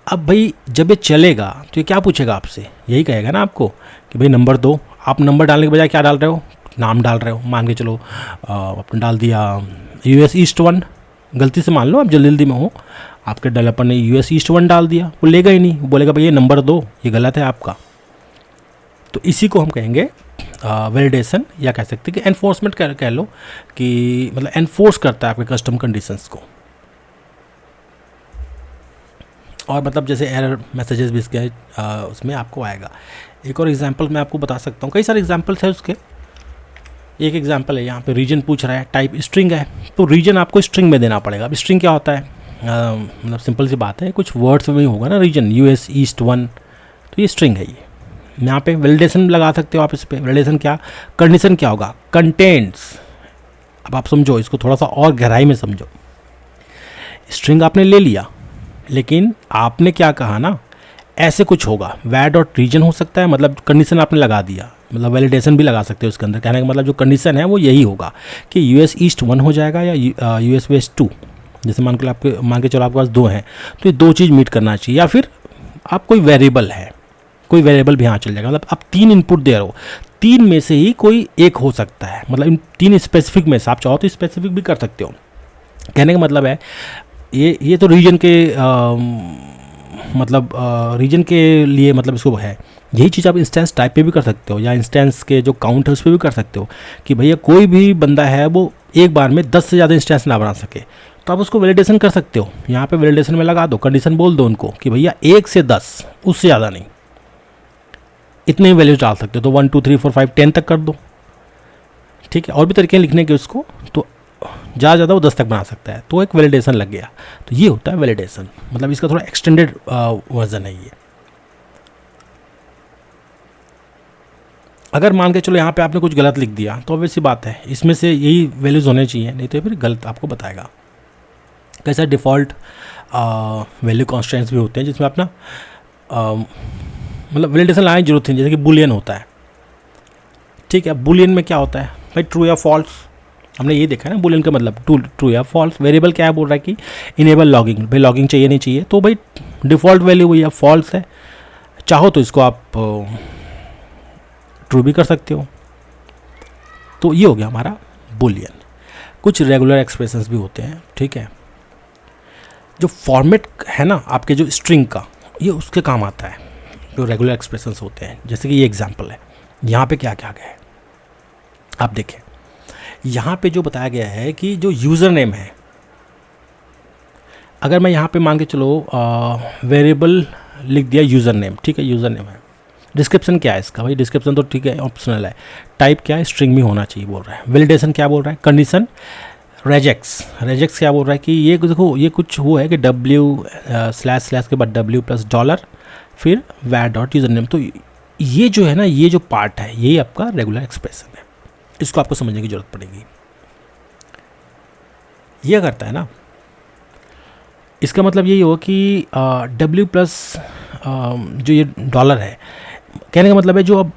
अब भाई जब ये चलेगा तो ये क्या पूछेगा आपसे? यही कहेगा ना आपको कि भाई नंबर दो। आप नंबर डालने के बजाय क्या डाल रहे हो? नाम डाल रहे हो। मान के चलो आपने डाल दिया US ईस्ट 1, गलती से मान लो आप जल्दी में हो, आपके डेवलपर ने US ईस्ट 1 डाल दिया, वो लेगा ही नहीं, वो बोलेगा भाई ये नंबर दो, ये गलत है आपका। तो इसी को हम कहेंगे वैलिडेशन, या कह सकते हैं कि एनफोर्समेंट कह लो, कि मतलब एनफोर्स करता है आपके कस्टम कंडीशंस को। और मतलब जैसे एरर मैसेजेस भी इसके उसमें आपको आएगा। एक और एग्जांपल मैं आपको बता सकता हूँ, कई सारे एग्जांपल्स है उसके। एक एग्जांपल है यहाँ पे रीजन पूछ रहा है, टाइप स्ट्रिंग है, तो रीजन आपको स्ट्रिंग में देना पड़ेगा। अब स्ट्रिंग क्या होता है, मतलब सिंपल सी बात है, कुछ वर्ड्स में ही होगा ना रीजन, यूएस ईस्ट 1, तो ये स्ट्रिंग है। ये यहाँ पे वैलिडेशन लगा सकते हो आप इस पर। वैलिडेशन क्या, कंडीशन क्या होगा, कंटेंट्स। अब आप समझो इसको, थोड़ा सा और गहराई में समझो। स्ट्रिंग आपने ले लिया, लेकिन आपने क्या कहा ना, ऐसे कुछ होगा, वैर डॉट रीजन हो सकता है, मतलब कंडीशन आपने लगा दिया, मतलब वैलिडेशन भी लगा सकते हो उसके अंदर। कहने का मतलब जो कंडीशन है वो यही होगा कि यूएस ईस्ट 1 हो जाएगा या यूएस वेस्ट 2। जैसे मान के चलो आपके पास 2 हैं, तो ये 2 चीज़ मीट करना चाहिए। या फिर आप कोई वेरिएबल है, कोई वेरिएबल भी यहाँ चल जाएगा, मतलब आप 3 इनपुट दे रहे हो, 3 में से ही कोई एक हो सकता है। मतलब इन 3 स्पेसिफिक में से आप चाहो तो स्पेसिफिक भी कर सकते हो। कहने का मतलब है ये तो रीजन के मतलब रीजन के लिए मतलब इसको है। यही चीज़ आप इंस्टेंस टाइप पे भी कर सकते हो, या इंस्टेंस के जो काउंट है उस पर भी कर सकते हो कि भैया कोई भी बंदा है वो एक बार में 10 से ज़्यादा इंस्टेंस ना बना सके, तो आप उसको वैलिडेशन कर सकते हो। यहाँ पे वैलिडेशन में लगा दो, कंडीशन बोल दो उनको कि भैया 1 से 10, उससे ज़्यादा नहीं, इतने ही वैल्यूज डाल सकते हो। तो 1 2 3 4 5 10 तक कर दो, ठीक है। और भी तरीके लिखने के उसको, तो ज़्यादा वो 10 तक बना सकता है, तो एक वैलिडेशन लग गया। तो ये होता है वैलिडेशन, मतलब इसका थोड़ा एक्सटेंडेड वर्जन है ये। अगर मान के चलो यहाँ पे आपने कुछ गलत लिख दिया, तो ऑब्वियस सी बात है इसमें से यही वैल्यूज़ होने चाहिए, नहीं तो फिर गलत आपको बताएगा। कैसा डिफ़ॉल्ट वैल्यू कॉन्स्टेंट्स भी होते हैं जिसमें अपना मतलब वैलिडेशन लाने की जरूरत नहीं, जैसे कि बुलियन होता है, ठीक है। बुलियन में क्या होता है भाई, ट्रू या फॉल्स, हमने ये देखा है ना बुलियन का मतलब ट्रू या फॉल्स। वेरिएबल क्या है, बोल रहा है कि इनेबल लॉगिंग, भाई लॉगिंग चाहिए नहीं चाहिए, तो भाई डिफ़ॉल्ट वैल्यू वही है, फॉल्स है। चाहो तो इसको आप ट्रू भी कर सकते हो। तो ये हो गया हमारा बुलियन। कुछ रेगुलर एक्सप्रेशंस भी होते हैं, ठीक है। जो फॉर्मेट है ना आपके जो स्ट्रिंग का, ये उसके काम आता है, जो रेगुलर एक्सप्रेशंस होते हैं। जैसे कि ये एग्जांपल है, यहाँ पे क्या क्या गया है आप देखें। यहाँ पे जो बताया गया है कि जो यूज़र नेम है, अगर मैं यहाँ पे मान के चलो वेरिएबल लिख दिया यूज़र नेम, ठीक है, यूज़र नेम है। डिस्क्रिप्शन क्या है इसका, भाई डिस्क्रिप्शन तो ठीक है ऑप्शनल है। टाइप क्या है, स्ट्रिंग में होना चाहिए बोल रहा है। वैलिडेशन क्या बोल रहा है, कंडीशन रेजेक्स क्या बोल रहा है कि ये देखो ये कुछ वो है कि w// के बाद w प्लस डॉलर फिर वैर डॉट यूज़र नेम। तो ये जो है ना, ये जो पार्ट है यही आपका रेगुलर एक्सप्रेशन है, इसको आपको समझने की जरूरत पड़ेगी। ये करता है ना, इसका मतलब यही हो कि w प्लस जो ये डॉलर है, कहने का मतलब है जो अब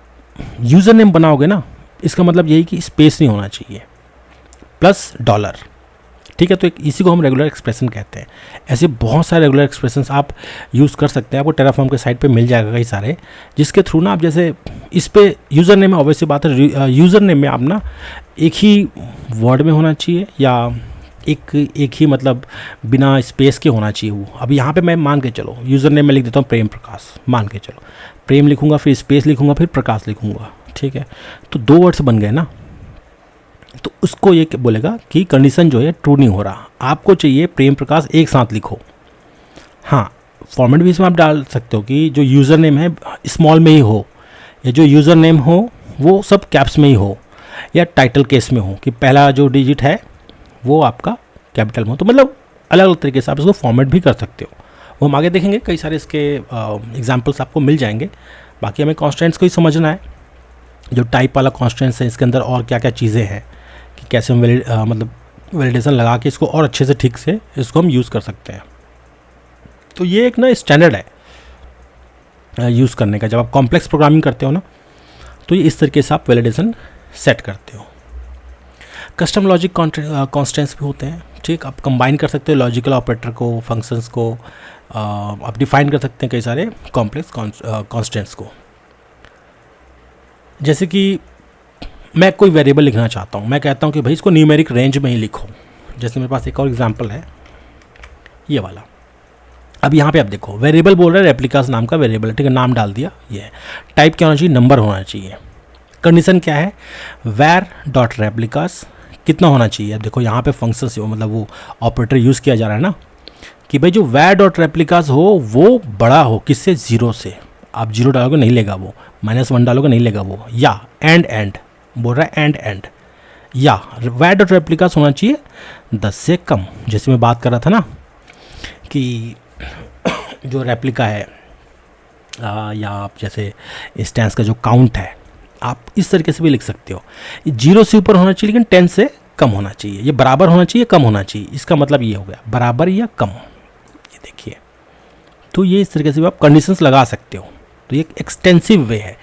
यूज़र नेम बनाओगे ना, इसका मतलब यही कि स्पेस नहीं होना चाहिए, प्लस डॉलर, ठीक है। तो इसी को हम रेगुलर एक्सप्रेशन कहते हैं। ऐसे बहुत सारे रेगुलर एक्सप्रेशंस आप यूज़ कर सकते हैं, आपको टेराफॉर्म के साइट पे मिल जाएगा कई सारे, जिसके थ्रू ना आप जैसे इस पे यूज़र नेम में ऑब्वियसली बात है, यूज़र नेम में आप ना एक ही वर्ड में होना चाहिए या एक ही मतलब बिना स्पेस के होना चाहिए वो। अब यहाँ पे मैं मान के चलो यूज़र नेम में लिख देता हूँ प्रेम प्रकाश, मान के चलो प्रेम लिखूँगा, फिर स्पेस लिखूँगा, फिर प्रकाश लिखूँगा, ठीक है। तो 2 वर्ड्स बन गए ना, तो उसको ये बोलेगा कि कंडीशन जो है ट्रू नहीं हो रहा, आपको चाहिए प्रेम प्रकाश एक साथ लिखो। हाँ, फॉर्मेट भी इसमें आप डाल सकते हो कि जो यूज़र नेम है स्मॉल में ही हो, या जो यूज़र नेम हो वो सब कैप्स में ही हो, या टाइटल केस में हो कि पहला जो डिजिट है वो आपका कैपिटल में हो। तो मतलब अलग अलग तरीके से आप इसको फॉर्मेट भी कर सकते हो, वो हम आगे देखेंगे, कई सारे इसके एग्जांपल्स आपको मिल जाएंगे। बाकी हमें कॉन्स्टेंट्स को ही समझना है, जो टाइप वाला कॉन्स्टेंट्स है इसके अंदर और क्या क्या चीज़ें हैं, कि कैसे हम मतलब वैलिडेशन लगा के इसको और अच्छे से ठीक से इसको हम यूज़ कर सकते हैं। तो ये एक ना स्टैंडर्ड है यूज़ करने का। जब आप कॉम्प्लेक्स प्रोग्रामिंग करते हो ना, तो ये इस तरीके से आप वैलिडेशन सेट करते हो। कस्टम लॉजिक कॉन्स्टेंट्स भी होते हैं, ठीक। आप कंबाइन कर सकते हो लॉजिकल ऑपरेटर को, फंक्शंस को, आप डिफाइन कर सकते हैं कई सारे कॉम्प्लेक्स कॉन्स्टेंट्स को। जैसे कि मैं कोई वेरिएबल लिखना चाहता हूँ, मैं कहता हूँ कि भाई इसको न्यूमेरिक रेंज में ही लिखो। जैसे मेरे पास एक और एग्जांपल है ये वाला। अब यहाँ पे आप देखो वेरिएबल बोल रहा है रेप्लिकास नाम का वेरिएबल है, ठीक है, नाम डाल दिया। ये है टाइप क्या होना चाहिए, नंबर होना चाहिए। कंडीशन क्या है, वैर डॉट रेप्लिकास कितना होना चाहिए। अब देखो यहाँ पे फंक्शन से मतलब वो ऑपरेटर यूज़ किया जा रहा है ना, कि भाई जो वैर डॉट रेप्लिकास हो वो बड़ा हो किससे, 0 से। आप 0 डालोगे नहीं लेगा वो, -1 डालोगे नहीं लेगा वो, या एंड बोल रहा है एंड या वैर डॉट रेप्लिकास होना चाहिए 10 से कम। जैसे मैं बात कर रहा था ना कि जो रेप्लिका है या आप जैसे इंस्टेंस का जो काउंट है आप इस तरीके से भी लिख सकते हो, 0 से ऊपर होना चाहिए लेकिन 10 से कम होना चाहिए, ये बराबर होना चाहिए कम होना चाहिए। इसका मतलब ये हो गया बराबर या कम, ये देखिए। तो ये इस तरीके से भी आप कंडीशंस लगा सकते हो। तो ये एक एक्सटेंसिव वे है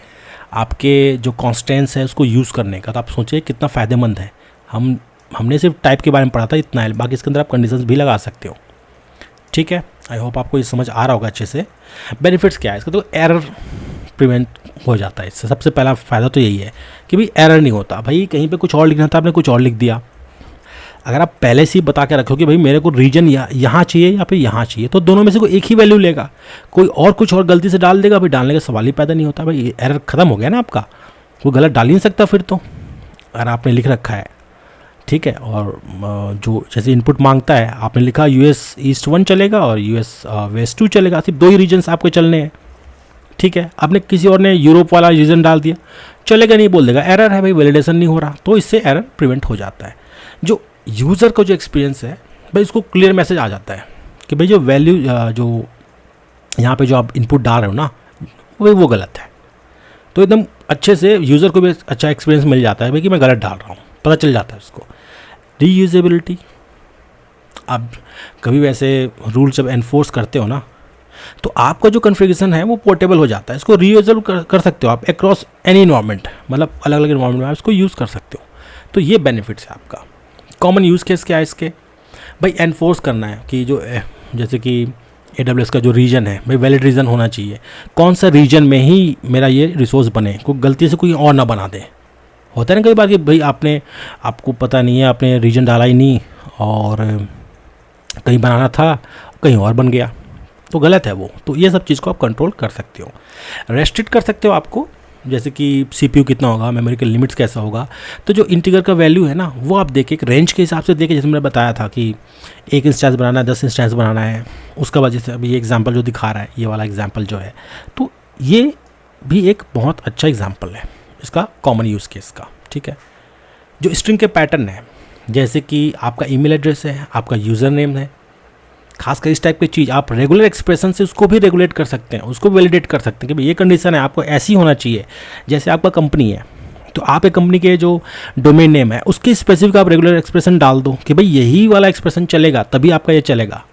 आपके जो कॉन्स्टेंट्स है उसको यूज़ करने का। तो आप सोचिए कितना फ़ायदेमंद है। हमने सिर्फ टाइप के बारे में पढ़ा था, इतना है, बाकी इसके अंदर आप कंडीशंस भी लगा सकते हो। ठीक है, आई होप आपको ये समझ आ रहा होगा अच्छे से। बेनिफिट्स क्या है इसका, तो एरर प्रिवेंट हो जाता है इससे। सबसे पहला फ़ायदा तो यही है कि भाई एरर नहीं होता। भाई कहीं पे कुछ और लिखना था, आपने कुछ और लिख दिया। अगर आप पहले से ही बता के रखो कि भाई मेरे को रीजन यहाँ चाहिए या फिर यहाँ चाहिए, तो दोनों में से कोई एक ही वैल्यू लेगा। कोई और कुछ और गलती से डाल देगा, भाई डालने का सवाल ही पैदा नहीं होता। भाई एरर ख़त्म हो गया ना आपका, कोई गलत डाल ही नहीं सकता फिर तो, अगर आपने लिख रखा है। ठीक है, और जो जैसे इनपुट मांगता है, आपने लिखा US ईस्ट 1 चलेगा और US वेस्ट 2 चलेगा, सिर्फ 2 ही रीजन्स आपको चलने हैं। ठीक है, आपने किसी और ने यूरोप वाला रीजन डाल दिया, चलेगा नहीं, बोल देगा एरर है भाई, वैलिडेशन नहीं हो रहा। तो इससे एरर प्रिवेंट हो जाता है। जो यूज़र का जो एक्सपीरियंस है भाई, इसको क्लियर मैसेज आ जाता है कि भाई जो वैल्यू जो यहाँ पे जो आप इनपुट डाल रहे हो ना वो गलत है। तो एकदम अच्छे से यूज़र को भी अच्छा एक्सपीरियंस मिल जाता है भाई कि मैं गलत डाल रहा हूँ, पता चल जाता है उसको। रीयूजेबिलिटी, आप कभी वैसे रूल जब एनफोर्स करते हो ना, तो आपका जो कॉन्फ़िगरेशन है वो पोर्टेबल हो जाता है। इसको रीयूजेबल कर सकते हो आप अक्रॉस एनी इन्वायरमेंट, मतलब अलग अलग इन्वायरमेंट में आप इसको यूज़ कर सकते हो। तो ये बेनिफिट्स है आपका। कॉमन यूज़ केस क्या है इसके, भाई एनफोर्स करना है कि जो जैसे कि AWS का जो रीजन है भाई वैलिड रीजन होना चाहिए, कौन सा रीजन में ही मेरा ये रिसोर्स बने, कोई गलती से कोई और ना बना दे। होता है ना कई बार कि भाई आपको पता नहीं है, आपने रीजन डाला ही नहीं और कहीं बनाना था कहीं और बन गया, तो गलत है वो। तो ये सब चीज़ को आप कंट्रोल कर सकते हो, रेस्ट्रिक्ट कर सकते हो आपको, जैसे कि CPU कितना होगा, मेमोरी के लिमिट्स कैसा होगा। तो जो इंटीजर का वैल्यू है ना वो आप देखें, एक रेंज के हिसाब से देखें। जैसे मैंने बताया था कि 1 इंस्टेंस बनाना है, 10 इंस्टेंस बनाना है, उसका वजह से अभी ये एग्जांपल जो दिखा रहा है, ये वाला एग्जांपल जो है, तो ये भी एक बहुत अच्छा एग्जांपल है इसका कॉमन यूज़ केस का। ठीक है, जो स्ट्रिंग के पैटर्न है, जैसे कि आपका ईमेल एड्रेस है, आपका यूज़र नेम है, खासकर इस टाइप की चीज़ आप रेगुलर एक्सप्रेशन से उसको भी रेगुलेट कर सकते हैं, उसको वैलिडेट कर सकते हैं कि भाई ये कंडीशन है, आपको ऐसी होना चाहिए। जैसे आपका कंपनी है तो आप एक कंपनी के जो डोमेन नेम है उसकी स्पेसिफिक आप रेगुलर एक्सप्रेशन डाल दो कि भाई यही वाला एक्सप्रेशन चलेगा, तभी आपका ये चलेगा।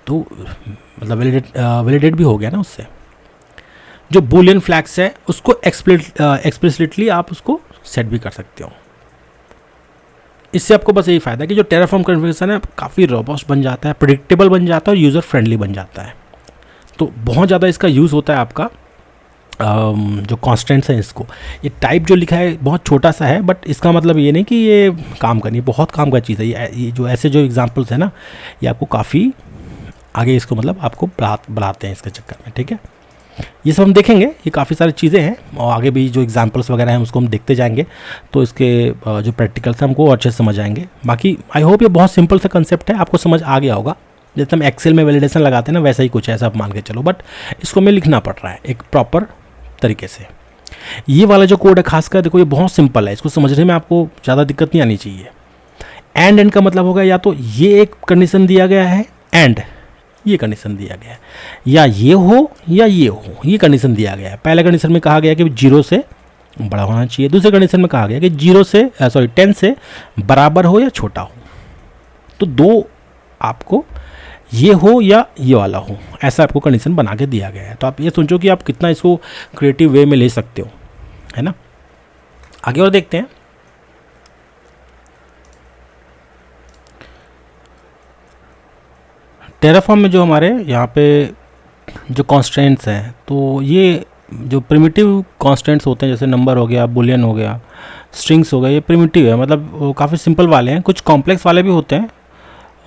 तो मतलब वैलिडेट भी हो गया ना उससे। जो बूलियन फ्लैग्स है उसको एक्सप्लिसिटली आप उसको सेट भी कर सकते हो। इससे आपको बस यही फ़ायदा है कि जो टेराफॉर्म कॉन्फ़िगरेशन है काफ़ी रोबस्ट बन जाता है, प्रेडिक्टेबल बन जाता है और यूज़र फ्रेंडली बन जाता है। तो बहुत ज़्यादा इसका यूज़ होता है आपका जो कॉन्स्टेंट्स हैं इसको। ये टाइप जो लिखा है बहुत छोटा सा है, बट इसका मतलब ये नहीं कि ये काम करनी, बहुत काम का चीज़ है। ये जो ऐसे जो एग्जांपल्स है ना, ये आपको काफ़ी आगे इसको मतलब आपको बढ़ाते हैं इसके चक्कर में। ठीक है, ये सब हम देखेंगे, ये काफ़ी सारी चीज़ें हैं और आगे भी जो एग्जांपल्स वगैरह हैं उसको हम देखते जाएंगे, तो इसके जो प्रैक्टिकल्स हैं हमको अच्छे से समझ आएंगे। बाकी आई होप ये बहुत सिंपल सा कंसेप्ट है, आपको समझ आ गया होगा। जैसे हम एक्सेल में वैलिडेशन लगाते हैं ना, वैसा ही कुछ है, ऐसा आप मान के चलो, बट इसको हमें लिखना पड़ रहा है एक प्रॉपर तरीके से। ये वाला जो कोड है खासकर देखो, ये बहुत सिंपल है, इसको समझने में आपको ज़्यादा दिक्कत नहीं आनी चाहिए। एंड का मतलब होगा या तो ये एक कंडीशन दिया गया है, एंड ये कंडीशन दिया गया है, या ये हो या ये हो, ये कंडीशन दिया गया है। पहले कंडीशन में कहा गया कि 0 से बड़ा होना चाहिए, दूसरे कंडीशन में कहा गया कि 10 से बराबर हो या छोटा हो। तो दो आपको ये हो या ये वाला हो, ऐसा आपको कंडीशन बना के दिया गया है। तो आप ये सोचो कि आप कितना इसको क्रिएटिव वे में ले सकते हो, है ना। आगे और देखते हैं। टेराफॉर्म में जो हमारे यहाँ पे जो कॉन्स्टेंट्स हैं, तो ये जो प्रिमिटिव कॉन्स्टेंट्स होते हैं, जैसे नंबर हो गया, बुलियन हो गया, स्ट्रिंग्स हो गया, ये प्रिमिटिव है, मतलब काफ़ी सिंपल वाले हैं। कुछ कॉम्प्लेक्स वाले भी होते हैं,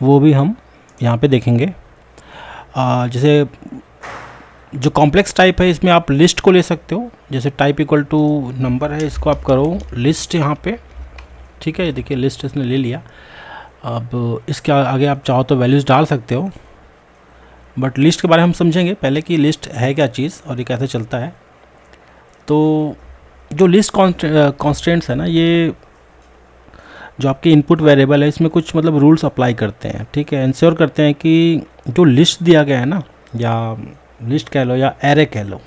वो भी हम यहाँ पे देखेंगे। जैसे जो कॉम्प्लेक्स टाइप है इसमें आप लिस्ट को ले सकते हो, जैसे टाइप इक्वल टू नंबर है, इसको आप करो लिस्ट यहाँ पे। ठीक है, ये देखिए लिस्ट इसने ले लिया। अब इसके आगे आप चाहो तो वैल्यूज़ डाल सकते हो, बट लिस्ट के बारे में हम समझेंगे पहले कि लिस्ट है क्या चीज़ और ये कैसे चलता है। तो जो लिस्ट कॉन्स्टेंट्स है ना, ये जो आपके इनपुट वेरिएबल है इसमें कुछ मतलब रूल्स अप्लाई करते हैं, ठीक है। इंश्योर करते हैं कि जो लिस्ट दिया गया है ना, या लिस्ट कह लो या एरे कह लो,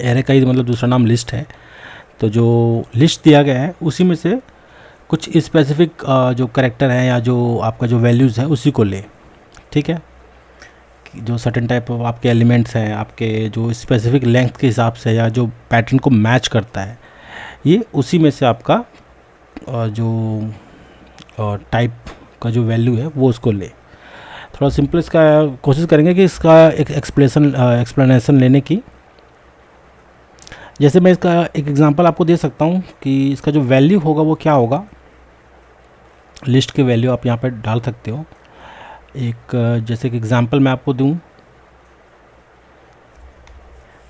एरे का ही मतलब दूसरा नाम लिस्ट है। तो जो लिस्ट दिया गया है उसी में से कुछ स्पेसिफिक जो करेक्टर है या जो आपका जो वैल्यूज़ है उसी को ले, ठीक है। जो सर्टेन टाइप ऑफ आपके एलिमेंट्स हैं, आपके जो स्पेसिफिक लेंथ के हिसाब से या जो पैटर्न को मैच करता है, ये उसी में से आपका जो टाइप का जो वैल्यू है वो उसको ले। थोड़ा सिंपल इसका कोशिश करेंगे कि इसका एक एक्सप्लेनेशन लेने की। जैसे मैं इसका एक एग्जांपल आपको दे सकता हूँ कि इसका जो वैल्यू होगा वो क्या होगा। लिस्ट के वैल्यू आप यहाँ पर डाल सकते हो। एक जैसे कि एग्जांपल मैं आपको दूँ,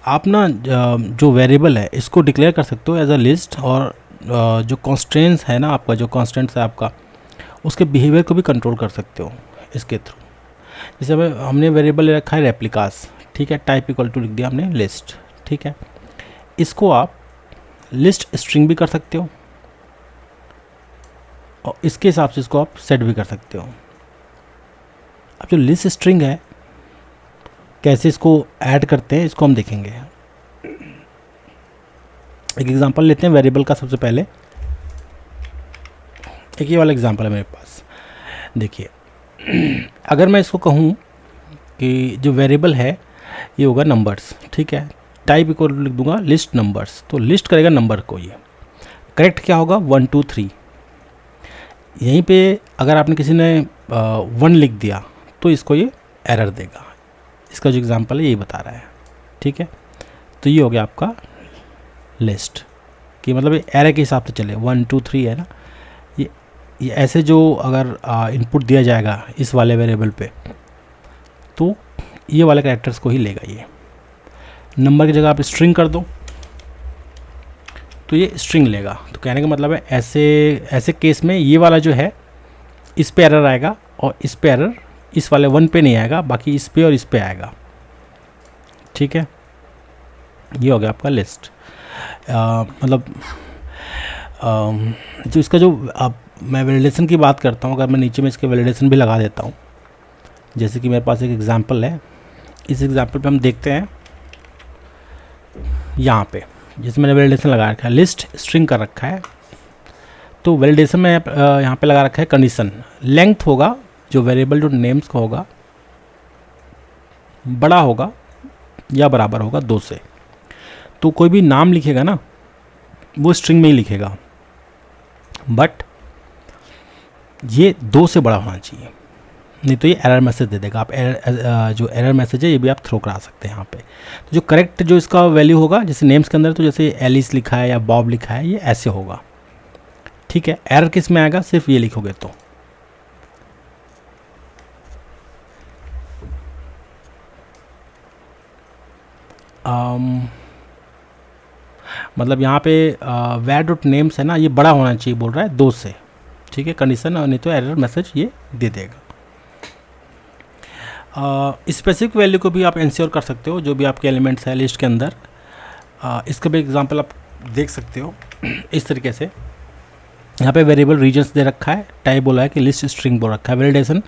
आप ना जो वेरिएबल है इसको डिक्लेयर कर सकते हो एज अ लिस्ट, और जो कॉन्स्टेंट्स है ना, आपका जो कॉन्स्टेंट्स है आपका, उसके बिहेवियर को भी कंट्रोल कर सकते हो इसके थ्रू। जैसे हमने वेरिएबल ले रखा है रेप्लिकास, ठीक है, टाइप इक्वल टू लिख दिया हमने लिस्ट, ठीक है। इसको आप लिस्ट स्ट्रिंग भी कर सकते हो और इसके हिसाब से इसको आप सेट भी कर सकते हो। अब जो लिस्ट स्ट्रिंग है कैसे इसको ऐड करते हैं इसको हम देखेंगे। एक एग्जांपल लेते हैं वेरिएबल का। सबसे पहले एक ये वाला एग्जांपल है मेरे पास, देखिए। अगर मैं इसको कहूँ कि जो वेरिएबल है ये होगा नंबर्स, ठीक है, टाइप इक्वल लिख दूंगा लिस्ट नंबर्स, तो लिस्ट करेगा नंबर को। ये करेक्ट क्या होगा 1 2 3। यहीं पे अगर आपने किसी ने 1 लिख दिया तो इसको ये एरर देगा। इसका जो एग्जांपल है यही बता रहा है, ठीक है। तो ये हो गया आपका लिस्ट, कि मतलब ये एरे के हिसाब से चले 1 2 3 है ना। ये ऐसे जो अगर इनपुट दिया जाएगा इस वाले वेरिएबल पे, तो ये वाले कैरेक्टर्स को ही लेगा। ये नंबर की जगह आप स्ट्रिंग कर दो तो ये स्ट्रिंग लेगा। तो कहने का मतलब है ऐसे केस में ये वाला जो है इस पे एरर आएगा, और इस पे एरर इस वाले 1 पे नहीं आएगा, बाकी इस पे और इस पे आएगा, ठीक है। ये हो गया आपका लिस्ट। मतलब जो इसका जो अब मैं वैलिडेशन की बात करता हूँ, अगर मैं नीचे में इसके वैलिडेशन भी लगा देता हूँ, जैसे कि मेरे पास एक एग्जांपल है। इस एग्जांपल पे हम देखते हैं यहाँ पे, जिसमें मैंने वैलिडेशन लगा रखा है, लिस्ट स्ट्रिंग कर रखा है। तो वैलिडेशन में यहाँ पे लगा रखा है कंडीशन, लेंथ होगा जो वेरिएबल जो नेम्स का होगा बड़ा होगा या बराबर होगा 2 से। तो कोई भी नाम लिखेगा ना वो स्ट्रिंग में ही लिखेगा, बट ये 2 से बड़ा होना चाहिए, नहीं तो ये एरर मैसेज दे देगा। आप जो एरर मैसेज है ये भी आप थ्रो करा सकते हैं यहाँ पे। तो जो करेक्ट जो इसका वैल्यू होगा, जैसे नेम्स के अंदर तो जैसे एलिस लिखा है या बॉब लिखा है, ये ऐसे होगा, ठीक है। एरर किस में आएगा, सिर्फ ये लिखोगे तो। मतलब यहाँ पे वैर डॉट नेम्स है ना, ये बड़ा होना चाहिए बोल रहा है 2 से, ठीक है, कंडीशन, और नहीं तो एरर मैसेज ये दे देगा। स्पेसिफिक वैल्यू को भी आप इंश्योर कर सकते हो, जो भी आपके एलिमेंट्स है लिस्ट के अंदर। इसका भी एग्जांपल आप देख सकते हो इस तरीके से। यहाँ पे वेरिएबल रीजन्स दे रखा है, टाइप बोला है कि लिस्ट स्ट्रिंग बोल रखा है। वैलिडेशन,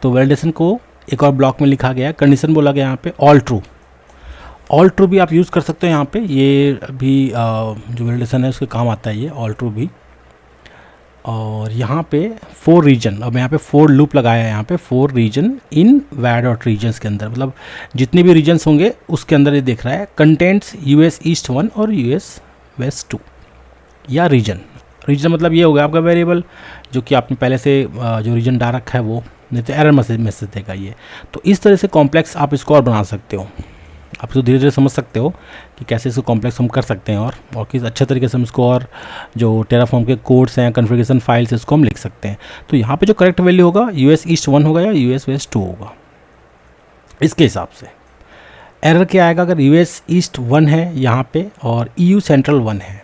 तो वैलिडेशन को एक और ब्लॉक में लिखा गया है। कंडीशन बोला गया यहाँ पे ऑल ट्रू, ऑल ट्रू भी आप यूज़ कर सकते हो यहाँ पे। ये भी जो वैलिडेशन है उसके काम आता है ये ऑल ट्रू भी। और यहाँ पे 4 रीजन, अब यहाँ पे 4 लूप लगाया है यहाँ पे, 4 रीजन इन वैर डॉट रीजन्स के अंदर, मतलब जितने भी रीजन्स होंगे उसके अंदर ये देख रहा है कंटेंट्स US ईस्ट 1 और US वेस्ट 2 या रीजन। रीजन मतलब ये हो गया आपका वेरिएबल जो कि आपने पहले से जो रीजन डाल रखा है वो, नहीं तो एरर मैसेज देगा ये। तो इस तरह से कॉम्प्लेक्स आप इसको और बना सकते हो। आप इसको धीरे धीरे समझ सकते हो कि कैसे इसको कॉम्प्लेक्स हम कर सकते हैं, और किस अच्छे तरीके से हम इसको और जो टेराफॉर्म के कोड्स हैं, कॉन्फ़िगरेशन फाइल्स, इसको हम लिख सकते हैं। तो यहाँ पे जो करेक्ट वैल्यू होगा US ईस्ट 1 होगा या US वेस्ट 2 होगा, इसके हिसाब से। एरर क्या आएगा अगर US ईस्ट 1 है यहाँ पे और EU सेंट्रल 1 है,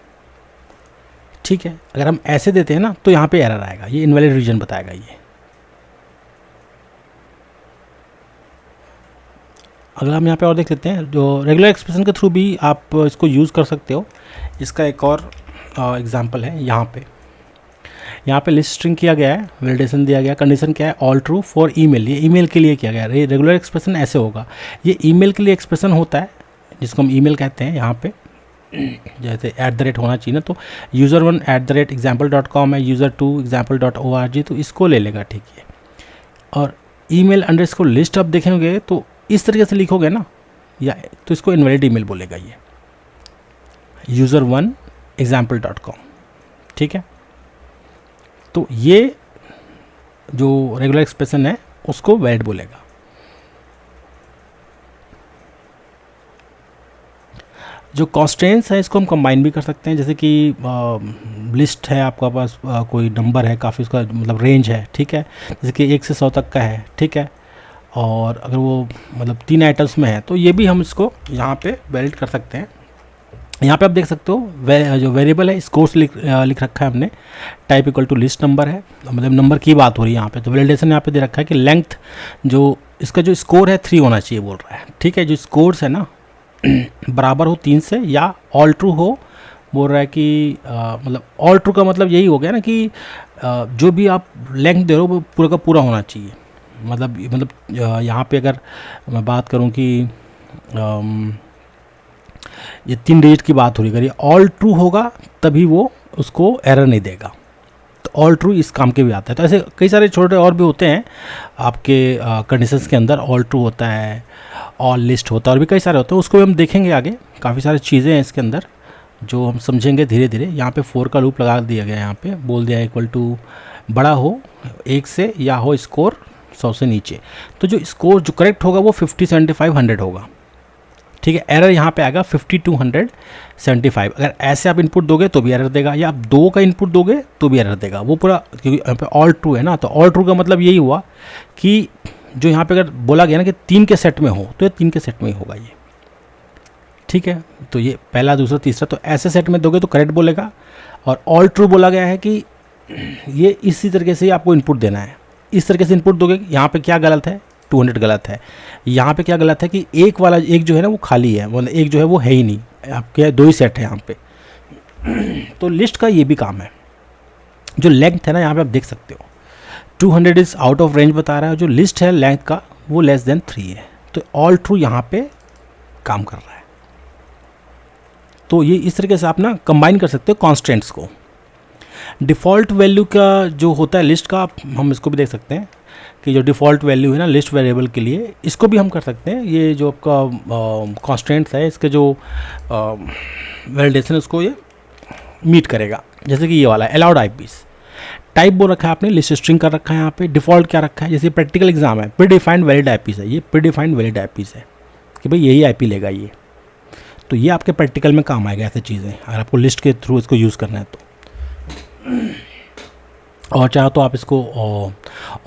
ठीक है। अगर हम ऐसे देते हैं ना तो यहाँ पे एरर आएगा, ये इनवैलिड रीजन बताएगा ये। अगला हम यहाँ पे और देख लेते हैं, जो रेगुलर एक्सप्रेशन के थ्रू भी आप इसको यूज़ कर सकते हो। इसका एक और एग्जांपल है यहाँ पे लिस्ट स्ट्रिंग किया गया है, वैलिडेशन दिया गया, कंडीशन क्या है, ऑल ट्रू फॉर ईमेल। ये ईमेल के लिए किया गया है। रेगुलर एक्सप्रेशन ऐसे होगा, ये ईमेल के लिए एक्सप्रेशन होता है जिसको हम ईमेल कहते हैं। यहाँ पे जैसे @ होना चाहिए ना, तो user1 @example.com है, user2 example.org, तो इसको ले लेगा, ठीक है। और ईमेल अंडरस्कोर लिस्ट आप देखेंगे तो इस तरीके से लिखोगे ना, या तो इसको इनवैलिड ईमेल बोलेगा ये, user1 example.com, ठीक है। तो ये जो रेगुलर एक्सप्रेशन है उसको वैलिड बोलेगा। जो कॉन्स्ट्रेंट्स है इसको हम कंबाइन भी कर सकते हैं, जैसे कि लिस्ट है आपका पास, कोई नंबर है काफ़ी, उसका मतलब रेंज है, ठीक है, जैसे कि 1 से 100 तक का है, ठीक है, और अगर वो मतलब 3 आइटम्स में है तो ये भी हम इसको यहाँ पे वैलिड कर सकते हैं। यहाँ पे आप देख सकते हो जो वेरिएबल है स्कोर्स लिख रखा है हमने, type equal to list number है, मतलब नंबर की बात हो रही है यहाँ पे। तो वैलिडेशन यहाँ पे दे रखा है कि लेंथ, जो इसका जो स्कोर है 3 होना चाहिए बोल रहा है, ठीक है। जो स्कोर्स है ना बराबर हो 3 से, या ऑल ट्रू हो, बोल रहा है कि मतलब ऑल ट्रू का मतलब यही हो गया ना कि जो भी आप लेंथ दे रहे हो वो पूरा का पूरा होना चाहिए। मतलब यहाँ पे अगर मैं बात करूँ कि ये 3 डिजिट की बात हो रही है, अगर ये ऑल ट्रू होगा तभी वो उसको एरर नहीं देगा। तो ऑल ट्रू इस काम के भी आता है। तो ऐसे कई सारे छोटे और भी होते हैं आपके कंडीशंस के अंदर, ऑल ट्रू होता है, ऑल लिस्ट होता है, और भी कई सारे होते हैं, उसको भी हम देखेंगे आगे। काफ़ी सारी चीज़ें हैं इसके अंदर जो हम समझेंगे धीरे धीरे। यहाँ पे 4 का लूप लगा दिया गया, यहाँ पे बोल दिया इक्वल टू बड़ा हो 1 से, या हो स्कोर 100 से नीचे। तो जो स्कोर जो करेक्ट होगा वो 50, 75, 100 होगा, ठीक है। एरर यहाँ पे आएगा 50 to 175। अगर ऐसे आप इनपुट दोगे तो भी एरर देगा, या आप 2 का इनपुट दोगे तो भी एरर देगा, वो पूरा, क्योंकि यहाँ पे ऑल ट्रू है ना। तो ऑल ट्रू का मतलब यही हुआ कि जो यहाँ पे अगर बोला गया ना कि 3 के सेट में हो, तो ये 3 के सेट में ही होगा ये, ठीक है। तो ये पहला, दूसरा, तीसरा, तो ऐसे सेट में दोगे तो करेक्ट बोलेगा। और ऑल ट्रू बोला गया है कि ये इसी तरीके से ही आपको इनपुट देना है, इस तरीके से इनपुट दोगे। यहाँ पे क्या गलत है, 200 गलत है। यहाँ पे क्या गलत है कि एक वाला, एक जो है ना वो खाली है, मतलब एक जो है वो है ही नहीं, आपके 2 ही सेट है यहाँ पे। तो लिस्ट का ये भी काम है। जो लेंथ है ना, यहाँ पे आप देख सकते हो 200 इज़ आउट ऑफ रेंज बता रहा है, जो लिस्ट है लेंथ का वो <3 है। तो ऑल ट्रू यहाँ पे काम कर रहा है। तो ये इस तरीके से आप ना कंबाइन कर सकते हो कॉन्स्टेंट्स को। डिफ़ॉल्ट वैल्यू का जो होता है लिस्ट का, हम इसको भी देख सकते हैं कि जो डिफ़ॉल्ट वैल्यू है ना लिस्ट वेरिएबल के लिए, इसको भी हम कर सकते हैं। ये जो आपका कॉन्स्टेंट्स है, इसके जो वैलिडेशन उसको ये मीट करेगा। जैसे कि ये वाला अलाउड आईपीस, टाइप बोल रखा है आपने, लिस्ट स्ट्रिंग कर रखा है, यहाँ पे डिफ़ॉल्ट क्या रखा है, जैसे प्रैक्टिकल एग्जाम है, प्रीडिफाइंड वैलिड आईपीस है, ये प्रीडिफाइंड वैलिड आईपीस है कि भाई यही आईपी लेगा ये। तो ये आपके प्रैक्टिकल में काम आएगा ऐसी चीज़ें, अगर आपको लिस्ट के थ्रू इसको यूज़ करना है तो। और चाहो तो आप इसको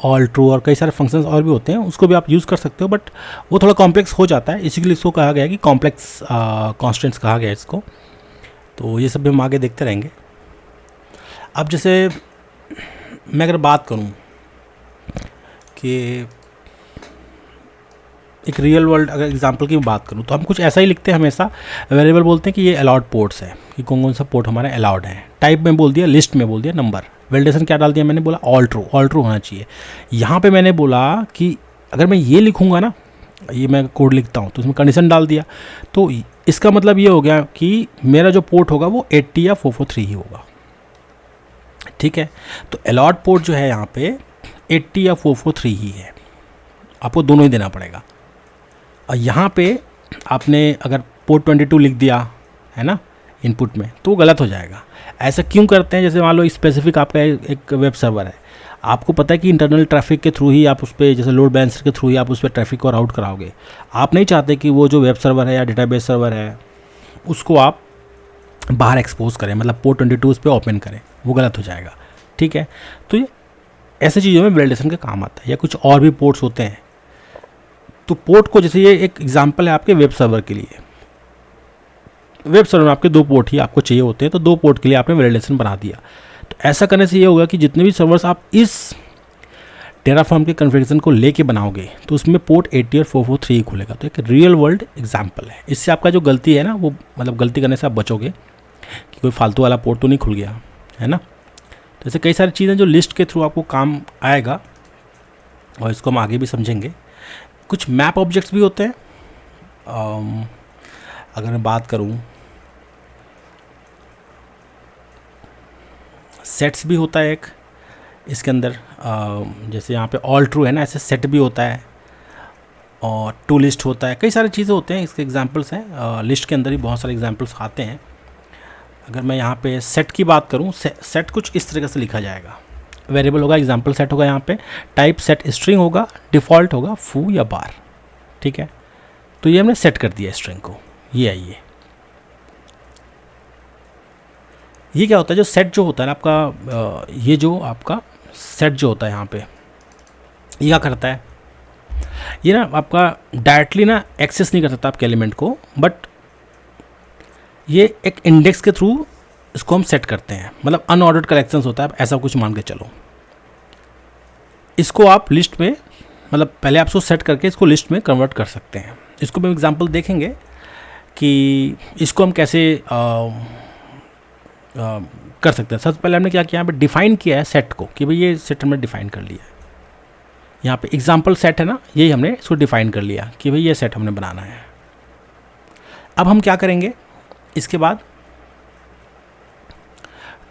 ऑल ट्रू और कई सारे फंक्शंस और भी होते हैं, उसको भी आप यूज़ कर सकते हो, बट वो थोड़ा कॉम्प्लेक्स हो जाता है, इसी के लिए इसको कहा गया है कि कॉम्प्लेक्स कॉन्स्टेंट्स कहा गया है इसको। तो ये सब भी हम आगे देखते रहेंगे। अब जैसे मैं अगर बात करूं कि एक रियल वर्ल्ड अगर एग्जांपल की बात करूं, तो हम कुछ ऐसा ही लिखते हैं हमेशा। वेरिएबल बोलते हैं कि ये अलाउड पोर्ट्स है, कि कौन सा पोर्ट हमारे अलाउड है। टाइप में बोल दिया, लिस्ट में बोल दिया नंबर। वैलिडेशन क्या डाल दिया मैंने, बोला ऑल ट्रू होना चाहिए। यहाँ पे मैंने बोला कि अगर मैं ये लिखूँगा ना, ये मैं कोड लिखता हूँ तो उसमें कंडीशन डाल दिया, तो इसका मतलब ये हो गया कि मेरा जो पोर्ट होगा वो 80 या 443 ही होगा, ठीक है। तो अलाउड पोर्ट जो है यहाँ पे 80 या 443 ही है, आपको दोनों ही देना पड़ेगा। और यहाँ पे आपने अगर पोर्ट 22 लिख दिया है ना इनपुट में, तो वो गलत हो जाएगा। ऐसा क्यों करते हैं, जैसे मान लो स्पेसिफिक आपका एक वेब सर्वर है, आपको पता है कि इंटरनल ट्रैफिक के थ्रू ही आप उस पर, जैसे लोड बैलेंसर के थ्रू ही आप उस पर ट्रैफिक को राउट कराओगे। आप नहीं चाहते कि वो जो वेब सर्वर है या डेटाबेस सर्वर है उसको आप बाहर एक्सपोज करें, मतलब पोर्ट 22 उस पर ओपन करें, वो गलत हो जाएगा, ठीक है। तो ये ऐसी चीज़ों में वैलिडेशन का काम आता है। या कुछ और भी पोर्ट्स होते हैं, तो पोर्ट को, जैसे ये एक एग्जांपल है आपके वेब सर्वर के लिए, वेब सर्वर में आपके 2 पोर्ट ही आपको चाहिए होते हैं, तो 2 पोर्ट के लिए आपने वैलिडेशन बना दिया। तो ऐसा करने से ये होगा कि जितने भी सर्वर्स आप इस टेराफॉर्म के कन्फिग्रेशन को लेके बनाओगे तो उसमें पोर्ट 80 और 443 खुलेगा। तो एक रियल वर्ल्ड एग्जाम्पल है। इससे आपका जो गलती है ना, वो मतलब गलती करने से आप बचोगे कि कोई फालतू वाला पोर्ट तो नहीं खुल गया, है ना। तो ऐसे कई सारी चीज़ें जो लिस्ट के थ्रू आपको काम आएगा, और इसको हम आगे भी समझेंगे। कुछ मैप ऑब्जेक्ट्स भी होते हैं। अगर मैं बात करूँ, सेट्स भी होता है एक इसके अंदर, जैसे यहाँ पे ऑल ट्रू है ना, ऐसे सेट भी होता है, और टू लिस्ट होता है, कई सारी चीज़ें होते हैं। इसके एग्जांपल्स हैं, लिस्ट के अंदर ही बहुत सारे एग्जांपल्स आते हैं। अगर मैं यहाँ पे सेट की बात करूँ, सेट कुछ इस तरीके से लिखा जाएगा। वेरिएबल होगा, एग्जांपल सेट होगा, यहाँ पे टाइप सेट स्ट्रिंग होगा, डिफ़ॉल्ट होगा फू या बार, ठीक है। तो ये हमने सेट कर दिया स्ट्रिंग को। ये आइए, ये क्या होता है, जो सेट जो होता है ना आपका, ये जो आपका सेट जो होता है यहाँ पे, ये क्या करता है, ये ना आपका डायरेक्टली ना एक्सेस नहीं कर सकता आपके एलिमेंट को, बट ये एक इंडेक्स के थ्रू इसको हम सेट करते हैं। मतलब अनऑर्डर्ड कलेक्शंस होता है, ऐसा कुछ मान के चलो। इसको आप लिस्ट में, मतलब पहले आप इसको सेट करके इसको लिस्ट में कन्वर्ट कर सकते हैं। इसको भी एग्जांपल देखेंगे कि इसको हम कैसे कर सकते हैं। सबसे पहले हमने क्या किया, यहाँ पे डिफाइन किया है सेट को, कि भाई ये सेट हमने डिफाइन कर लिया है। यहाँ पे एग्जाम्पल सेट है ना, यही हमने इसको डिफाइन कर लिया कि भाई ये सेट हमने बनाना है। अब हम क्या करेंगे, इसके बाद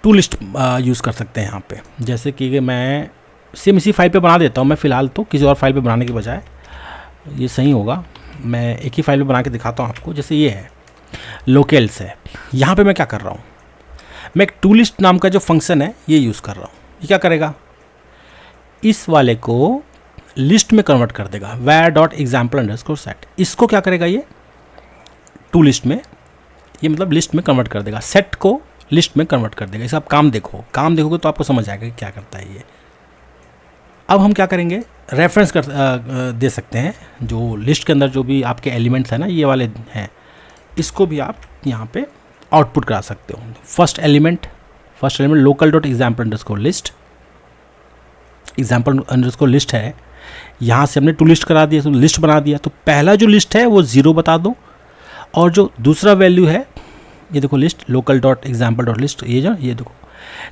टू लिस्ट यूज़ कर सकते हैं यहाँ पे। जैसे कि मैं सेम इसी फाइल पे बना देता हूँ मैं, फ़िलहाल तो किसी और फाइल पे बनाने के बजाय ये सही होगा, मैं एक ही फाइल पे बना के दिखाता हूँ आपको। जैसे ये है, लोकेल्स है, यहाँ पे मैं क्या कर रहा हूँ, मैं एक टू लिस्ट नाम का जो फंक्शन है ये यूज़ कर रहा हूँ। ये क्या करेगा, इस वाले को लिस्ट में कन्वर्ट कर देगा, var.example_set। इसको क्या करेगा, ये टू लिस्ट में, ये मतलब लिस्ट में कन्वर्ट कर देगा, सेट को लिस्ट में कन्वर्ट कर देगा। इसे आप काम देखोगे तो आपको समझ आएगा कि क्या करता है ये। अब हम क्या करेंगे, रेफरेंस दे सकते हैं, जो लिस्ट के अंदर जो भी आपके एलिमेंट्स हैं ना, ये वाले हैं, इसको भी आप यहाँ पे आउटपुट करा सकते हो। फर्स्ट एलिमेंट local.example_list, example_list है, यहाँ से हमने टू लिस्ट करा दिया, तो लिस्ट बना दिया। तो पहला जो लिस्ट है वो 0 बता दो, और जो दूसरा वैल्यू है ये देखो, लिस्ट local.example.list, ये देखो,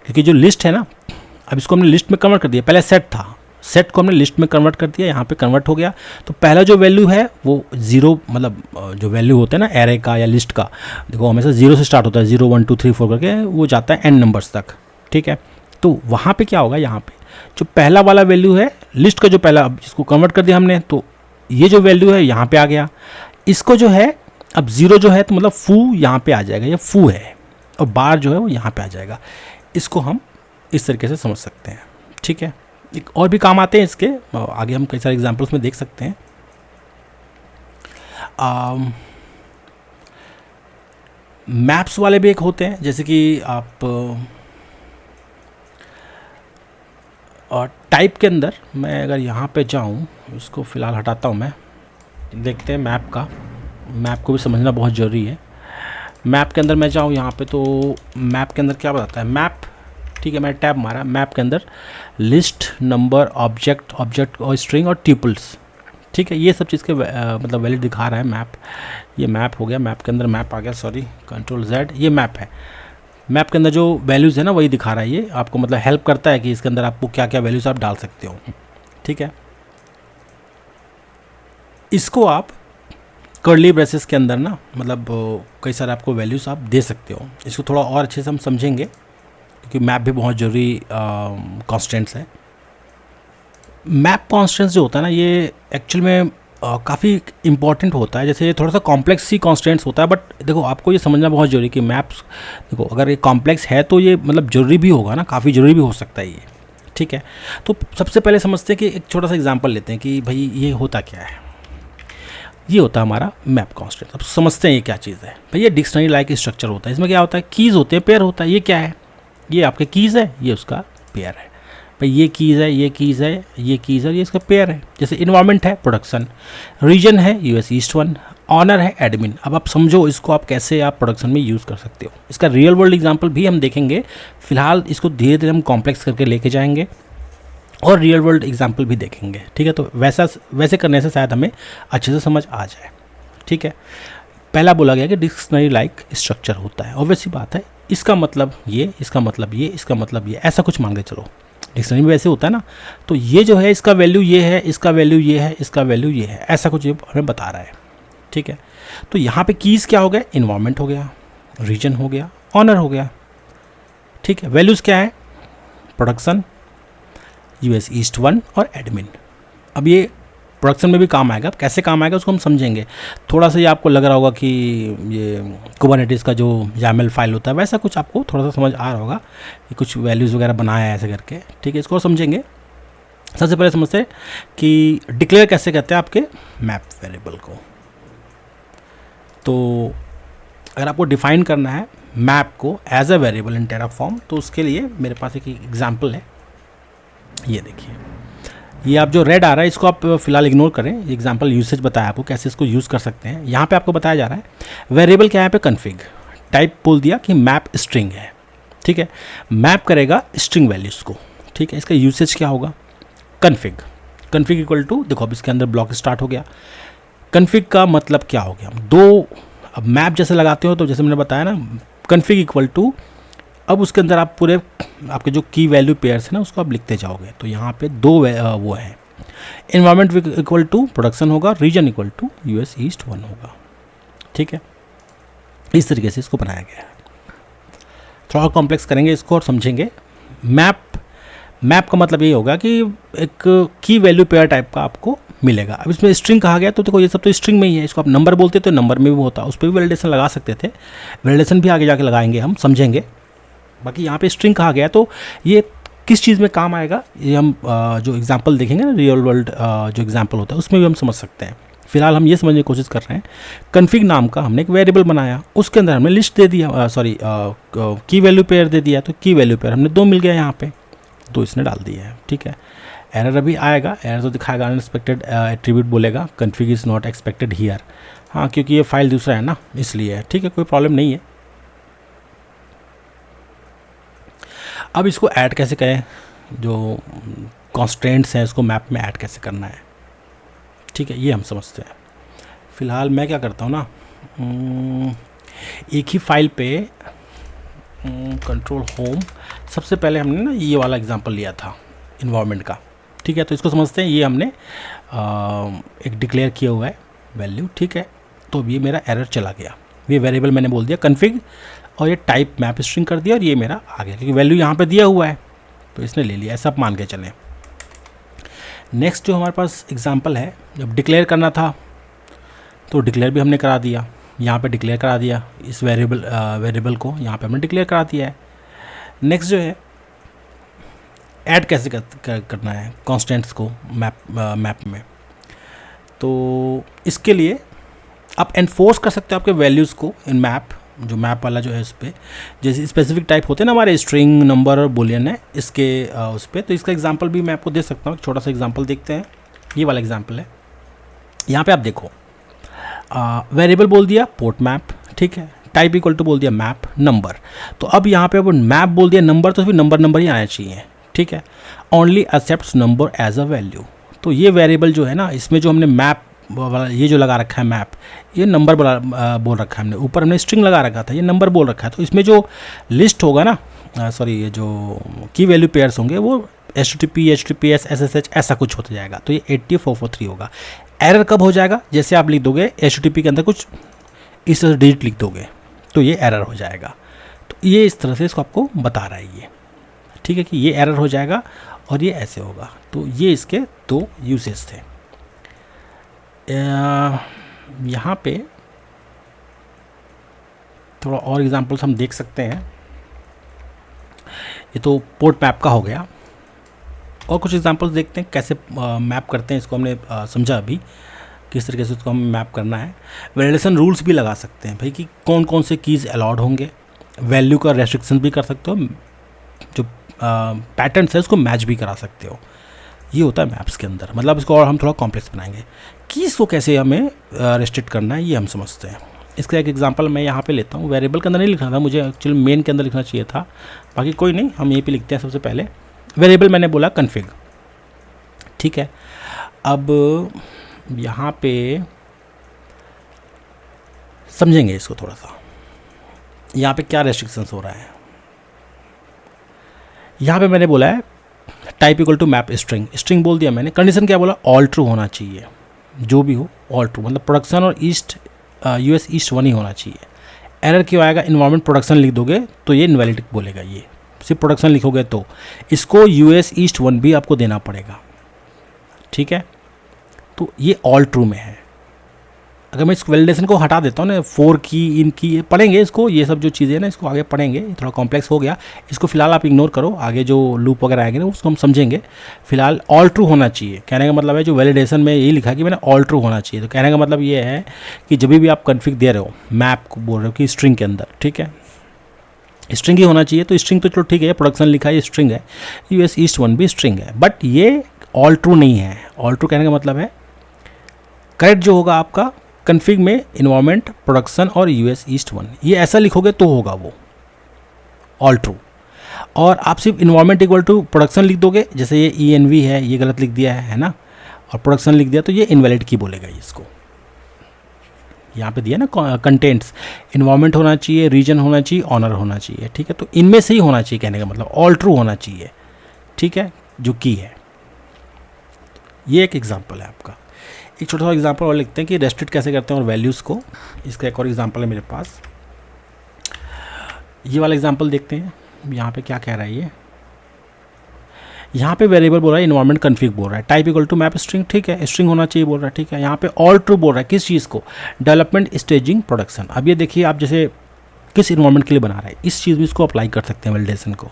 क्योंकि जो लिस्ट है ना, अब इसको हमने लिस्ट में कन्वर्ट कर दिया। पहले सेट था, सेट को हमने लिस्ट में कन्वर्ट कर दिया, यहाँ पे कन्वर्ट हो गया। तो पहला जो वैल्यू है वो 0, मतलब जो वैल्यू होता है ना एरे का या लिस्ट का, देखो हमेशा 0 से स्टार्ट होता है, 0 1 2 3 4 करके वो जाता है n नंबर्स तक, ठीक है। तो वहाँ पे क्या होगा, यहाँ पे जो पहला वाला वैल्यू है लिस्ट का, जो पहला, अब जिसको कन्वर्ट कर दिया हमने, तो ये जो वैल्यू है यहाँ पे आ गया। इसको जो है अब 0 जो है, तो मतलब फू यहाँ पे आ जाएगा, ये फू है, और बार जो है वो यहाँ पे आ जाएगा। इसको हम इस तरीके से समझ सकते हैं, ठीक है। एक और भी काम आते हैं इसके, आगे हम कई सारे एग्जांपल्स में देख सकते हैं। मैप्स वाले भी एक होते हैं, जैसे कि आप और टाइप के अंदर, मैं अगर यहाँ पे जाऊँ, इसको फ़िलहाल हटाता हूँ मैं, देखते हैं मैप का। मैप को भी समझना बहुत ज़रूरी है। मैप के अंदर मैं जाऊँ यहाँ पे, तो मैप के अंदर क्या बताता है, मैप, ठीक है, मैं टैब मारा, मैप के अंदर लिस्ट, नंबर, ऑब्जेक्ट और स्ट्रिंग और ट्यूपल्स, ठीक है, ये सब चीज़ के मतलब वैल्यू दिखा रहा है मैप। ये मैप हो गया, मैप के अंदर मैप आ गया, सॉरी, Ctrl+Z, ये मैप है। मैप के अंदर जो वैल्यूज़ है ना वही दिखा रहा है। ये आपको मतलब हेल्प करता है कि इसके अंदर आपको क्या क्या वैल्यूज़ आप डाल सकते हो, ठीक है। इसको आप कर्ली ब्रेसेस के अंदर ना, मतलब कई सारे आपको वैल्यूज़ आप दे सकते हो। इसको थोड़ा और अच्छे से हम समझेंगे, क्योंकि मैप भी बहुत ज़रूरी कॉन्स्टेंट्स है। मैप कॉन्स्टेंट्स जो होता है ना, ये एक्चुअल में काफ़ी इंपॉर्टेंट होता है। जैसे ये थोड़ा सा कॉम्प्लेक्स ही कॉन्स्टेंट्स होता है, बट देखो आपको ये समझना बहुत ज़रूरी कि मैप्स, देखो अगर ये कॉम्प्लेक्स है तो ये मतलब ज़रूरी भी होगा ना, काफ़ी ज़रूरी भी हो सकता है ये, ठीक है। तो सबसे पहले समझते हैं कि एक छोटा सा एग्जांपल लेते हैं कि भाई ये होता क्या है। ये होता है हमारा मैप कॉन्स्टेंट। अब समझते हैं ये क्या चीज़ है। भाई ये डिक्शनरी लाइक स्ट्रक्चर होता है। इसमें क्या होता है, कीज़ होते हैं, पेयर होता है। ये क्या है, ये आपके कीज़ है, ये उसका पेयर है। भाई ये कीज़ है, ये कीज़ है, ये कीज़ है, ये इसका पेयर है। जैसे इन्वायरमेंट है प्रोडक्शन, रीजन है US ईस्ट 1, ऑनर है एडमिन। अब आप समझो इसको आप कैसे आप प्रोडक्शन में यूज़ कर सकते हो। इसका रियल वर्ल्ड एग्जांपल भी हम देखेंगे। फिलहाल इसको धीरे धीरे हम कॉम्प्लेक्स करके लेके जाएंगे और रियल वर्ल्ड एग्जाम्पल भी देखेंगे, ठीक है। तो वैसे करने से शायद हमें अच्छे से समझ आ जाए, ठीक है। पहला बोला गया कि डिक्शनरी लाइक स्ट्रक्चर होता है, ऑब्वियस सी बात है, इसका मतलब ये, इसका मतलब ये, इसका मतलब ये, ऐसा कुछ मान के चलो, डिक्शनरी में वैसे होता है ना। तो ये जो है इसका वैल्यू ये है, इसका वैल्यू ये है, इसका वैल्यू ये है, ऐसा कुछ ये हमें बता रहा है, ठीक है। तो यहाँ पे कीज़ क्या हो गया, इन्वायरमेंट हो गया, रीजन हो गया, ऑनर हो गया, ठीक है। वैल्यूज़ क्या है, प्रोडक्शन, यूएस ईस्ट 1 और एडमिन। अब ये प्रोडक्शन में भी काम आएगा, अब कैसे काम आएगा उसको हम समझेंगे। थोड़ा सा ये आपको लग रहा होगा कि ये कुबरनेटिस का जो YAML फाइल होता है वैसा कुछ आपको थोड़ा सा समझ आ रहा होगा कि कुछ वैल्यूज़ वगैरह बनाया है ऐसे करके, ठीक है। इसको समझेंगे। सबसे पहले समझते हैं कि डिक्लेयर कैसे करते हैं आपके मैप वेरिएबल को। तो अगर आपको डिफाइन करना है मैप को as a variable in Terraform, तो उसके लिए मेरे पास एक एग्जांपल है, ये देखिए। ये आप जो रेड आ रहा है इसको आप फिलहाल इग्नोर करें, एग्जांपल यूसेज बताया आपको कैसे इसको यूज़ कर सकते हैं। यहाँ पे आपको बताया जा रहा है वेरिएबल क्या है, यहाँ पे कन्फिग टाइप बोल दिया कि मैप स्ट्रिंग है, ठीक है। मैप करेगा स्ट्रिंग वैल्यूज़ को, ठीक है। इसका यूसेज क्या होगा, कन्फिग। कन्फिग इक्वल टू, देखो अब इसके अंदर ब्लॉक स्टार्ट हो गया। कन्फिग का मतलब क्या हो गया, दो, अब मैप जैसे लगाते हो तो जैसे मैंने बताया ना, कन्फिग इक्वल टू, अब उसके अंदर आप पूरे आपके जो की वैल्यू पेयर्स है ना उसको आप लिखते जाओगे। तो यहाँ पे दो वो है, इन्वायरमेंट इक्वल टू प्रोडक्शन होगा, region equal to US east 1 होगा, ठीक है। इस तरीके से इसको बनाया गया है। थोड़ा कॉम्प्लेक्स करेंगे इसको और समझेंगे। मैप का मतलब ये होगा कि एक की वैल्यू पेयर टाइप का आपको मिलेगा। अब इसमें स्ट्रिंग कहा गया तो देखो ये सब तो स्ट्रिंग में ही है, इसको आप नंबर बोलते तो नंबर में भी होता, उस पर भी वैलिडेशन लगा सकते थे, वैलिडेशन भी आगे जाके लगाएंगे, हम समझेंगे। बाकी यहाँ पे स्ट्रिंग कहा गया तो ये किस चीज़ में काम आएगा, ये हम जो एग्जांपल देखेंगे ना, रियल वर्ल्ड जो एग्जांपल होता है उसमें भी हम समझ सकते हैं। फिलहाल हम ये समझने की कोशिश कर रहे हैं, कन्फिग नाम का हमने एक वेरिएबल बनाया, उसके अंदर हमने लिस्ट दे दिया, सॉरी की वैल्यू पेयर दे दिया, तो की वैल्यू पेयर हमने 2 मिल गया यहाँ पे, तो इसने डाल दिया है, ठीक है। एरर अभी आएगा, एरर तो दिखाएगा, अनएक्सपेक्टेड एट्रीब्यूट बोलेगा, config is not expected here, हाँ क्योंकि ये फाइल दूसरा है ना इसलिए, ठीक है, कोई प्रॉब्लम नहीं है। अब इसको ऐड कैसे करें, जो कॉन्स्ट्रेंट्स हैं इसको मैप में ऐड कैसे करना है, ठीक है, ये हम समझते हैं। फ़िलहाल मैं क्या करता हूँ ना, एक ही फाइल पे कंट्रोल होम, सबसे पहले हमने ना ये वाला एग्जांपल लिया था इन्वायरमेंट का, ठीक है। तो इसको समझते हैं, ये हमने एक डिक्लेयर किया हुआ है वैल्यू, ठीक है। तो ये मेरा एरर चला गया, ये वेरिएबल मैंने बोल दिया कन्फिग, और ये टाइप मैप स्ट्रिंग कर दिया, और ये मेरा आ गया क्योंकि वैल्यू यहाँ पे दिया हुआ है तो इसने ले लिया, ऐसा आप मान के चलें। नेक्स्ट जो हमारे पास एग्जांपल है, जब डिक्लेयर करना था तो डिक्लेयर भी हमने करा दिया, यहाँ पे डिक्लेयर करा दिया इस वेरिएबल को, यहाँ पे हमने डिक्लेयर करा दिया है। नेक्स्ट जो है ऐड कैसे करना है कॉन्स्टेंट्स को मैप में, तो इसके लिए आप एनफोर्स कर सकते हो आपके वैल्यूज़ को इन मैप, जो मैप वाला जो है उस पर जैसे स्पेसिफिक टाइप होते हैं ना हमारे, स्ट्रिंग, नंबर और बुलियन है इसके उस पर। तो इसका एग्जांपल भी मैं आपको दे सकता हूँ, छोटा सा एग्जांपल देखते हैं। ये वाला एग्जांपल है, यहाँ पे आप देखो वेरिएबल बोल दिया पोर्ट मैप, ठीक है, टाइप इक्वल टू बोल दिया मैप नंबर। तो अब यहाँ पे मैप बोल दिया नंबर, तो फिर नंबर ही आना चाहिए, ठीक है। Only accepts number as a value. तो ये वेरिएबल जो है ना, इसमें जो हमने मैप वाला ये जो लगा रखा है मैप, ये नंबर बोल रखा है हमने, ऊपर हमने स्ट्रिंग लगा रखा था, ये नंबर बोल रखा है। तो इसमें जो लिस्ट होगा ना, सॉरी ये जो की वैल्यू पेयर्स होंगे वो HTTP, HTTPS, SSH ऐसा कुछ होता जाएगा। तो ये 80443 होगा। एरर कब हो जाएगा, जैसे आप लिख दोगे HTTP के अंदर कुछ इस तरह डिजिट लिख दोगे तो ये एरर हो जाएगा। तो ये इस तरह से इसको आपको बता रहा है ये, ठीक है, कि ये एरर हो जाएगा और ये ऐसे होगा। तो ये इसके 2 यूसेज थे। यहाँ पे थोड़ा और एग्जांपल्स हम देख सकते हैं। ये तो पोर्ट मैप का हो गया, और कुछ एग्जांपल्स देखते हैं कैसे मैप करते हैं इसको। हमने समझा अभी किस तरीके से इसको हमें मैप करना है। वैलिडेशन रूल्स भी लगा सकते हैं भाई कि कौन कौन से कीज़ अलाउड होंगे, वैल्यू का रेस्ट्रिक्शन भी कर सकते हो, जो पैटर्न्स है उसको मैच भी करा सकते हो। ये होता है मैप्स के अंदर, मतलब इसको और हम थोड़ा कॉम्प्लेक्स बनाएंगे। कीज़ को कैसे हमें रेस्ट्रिक्ट करना है ये हम समझते हैं। इसका एक एग्जांपल मैं यहाँ पे लेता हूँ। वेरिएबल के अंदर नहीं लिखना था मुझे, एक्चुअली मेन के अंदर लिखना चाहिए था, बाकी कोई नहीं, हम यहीं पे लिखते हैं। सबसे पहले वेरिएबल मैंने बोला कन्फिग, ठीक है। अब यहाँ पे समझेंगे इसको थोड़ा सा, यहाँ पे क्या रेस्ट्रिक्शंस हो रहा है। यहाँ पे मैंने बोला है type equal to map string, string बोल दिया मैंने। कंडीशन क्या बोला, ऑल ट्रू होना चाहिए, जो भी हो ऑल ट्रू, मतलब प्रोडक्शन और ईस्ट यूएस ईस्ट 1 ही होना चाहिए। एरर क्यों आएगा, इन्वायरमेंट प्रोडक्शन लिख दोगे तो ये इनवैलिड बोलेगा, ये सिर्फ प्रोडक्शन लिखोगे तो इसको यूएस ईस्ट 1 भी आपको देना पड़ेगा, ठीक है। तो ये ऑल ट्रू में है। अगर मैं इस वैलिडेशन को हटा देता हूँ ना, 4 की इनकी पढ़ेंगे इसको, ये सब जो चीज़ें ना इसको आगे पढ़ेंगे, थोड़ा कॉम्प्लेक्स हो गया, इसको फिलहाल आप इग्नोर करो, आगे जो लूप वगैरह आएंगे ना उसको हम समझेंगे। फिलहाल ऑल ट्रू होना चाहिए, कहने का मतलब है जो वैलिडेशन में यही लिखा कि मैंने ऑल ट्रू होना चाहिए। तो कहने का मतलब ये है कि जब भी आप कन्फिग दे रहे हो, मैप को बोल रहे हो कि स्ट्रिंग के अंदर, ठीक है, स्ट्रिंग ही होना चाहिए। तो स्ट्रिंग तो चलो ठीक है, प्रोडक्शन लिखा है, स्ट्रिंग है, यूएस ईस्ट 1 भी स्ट्रिंग है, बट ये ऑल ट्रू नहीं है। ऑल ट्रू कहने का मतलब है करेक्ट जो होगा आपका कन्फिग में इन्वायरमेंट प्रोडक्शन और यूएस ईस्ट 1, ये ऐसा लिखोगे तो होगा वो ऑल ट्रू। और आप सिर्फ इन्वायरमेंट इक्वल टू प्रोडक्शन लिख दोगे, जैसे ये ENV है, ये गलत लिख दिया है ना, और प्रोडक्शन लिख दिया तो ये इनवैलिड की बोलेगा। इसको यहाँ पे दिया ना कंटेंट्स, इन्वायरमेंट होना चाहिए, रीजन होना चाहिए, ऑनर होना चाहिए, ठीक है। तो इनमें से ही होना चाहिए, कहने का मतलब ऑल ट्रू होना चाहिए, ठीक है, जो की है। ये एक एग्जाम्पल है आपका। एक छोटा सा एग्जांपल और लिखते हैं कि रेस्ट्रिक्ट कैसे करते हैं और वैल्यूज़ को। इसका एक और एग्जांपल है मेरे पास, ये वाला एग्जांपल देखते हैं। यहाँ पे क्या कह रहा है ये, यहाँ पे वेरिएबल बोल रहा है, इन्वायरमेंट कन्फिग बोल रहा है, type equal to map string, ठीक है, स्ट्रिंग होना चाहिए बोल रहा है, ठीक है। यहाँ पे ऑल ट्रू बोल रहा है, किस चीज़ को, डेवलपमेंट स्टेजिंग प्रोडक्शन। अब ये देखिए आप जैसे किस इन्वायरमेंट के लिए बना रहे हैं, इस चीज़ में इसको अप्लाई कर सकते हैं वैलिडेशन को।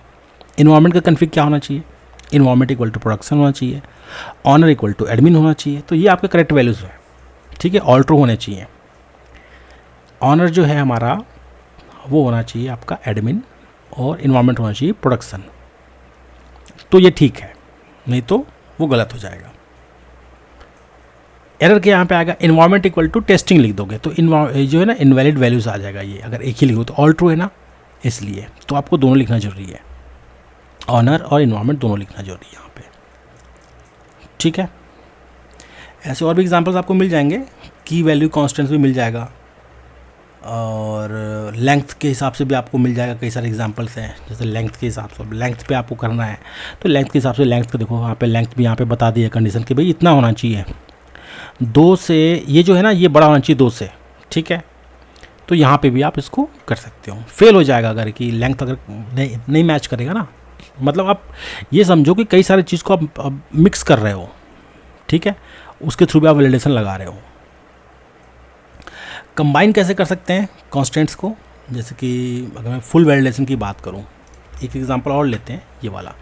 इन्वायरमेंट का कन्फिग क्या होना चाहिए, इन्वायरमेंट इक्वल टू प्रोडक्शन होना चाहिए, ऑनर इक्वल टू एडमिन होना चाहिए। तो ये आपके करेक्ट वैल्यूज़ है, ठीक है, ऑल ट्रू होने चाहिए। ऑनर जो है हमारा वो होना चाहिए आपका एडमिन, और इन्वायरमेंट होना चाहिए प्रोडक्शन। तो ये ठीक है, नहीं तो वो गलत हो जाएगा। एरर के यहाँ पे आएगा, इन्वायरमेंट इक्वल टू टेस्टिंग लिख दोगे तो जो है ना इनवैलिड वैल्यूज़ आ जाएगा। ये अगर एक ही लिखो तो ऑल ट्रू है ना, इसलिए तो आपको दोनों लिखना जरूरी है, ऑनर और इन्वायरमेंट दोनों लिखना जरूरी है यहाँ पे, ठीक है। ऐसे और भी एग्जांपल्स आपको मिल जाएंगे, की वैल्यू कॉन्स्टेंट्स भी मिल जाएगा, और लेंथ के हिसाब से भी आपको मिल जाएगा। कई सारे एग्जांपल्स हैं, जैसे लेंथ के हिसाब से, लेंथ पे आपको करना है तो लेंथ के हिसाब से लेंथ को देखो, यहाँ पे लेंथ भी यहाँ पे बता दी है कंडीशन कि भाई इतना होना चाहिए, 2 से, ये जो है ना ये बड़ा होना चाहिए 2 से, ठीक है। तो यहाँ पे भी आप इसको कर सकते हो। फेल हो जाएगा अगर कि लेंथ अगर नहीं मैच करेगा ना, मतलब आप ये समझो कि कई सारी चीज़ को आप मिक्स कर रहे हो, ठीक है, उसके थ्रू भी आप वैलिडेशन लगा रहे हो। कंबाइन कैसे कर सकते हैं कॉन्स्टेंट्स को, जैसे कि अगर मैं फुल वैलिडेशन की बात करूं, एक एग्जांपल और लेते हैं, ये वाला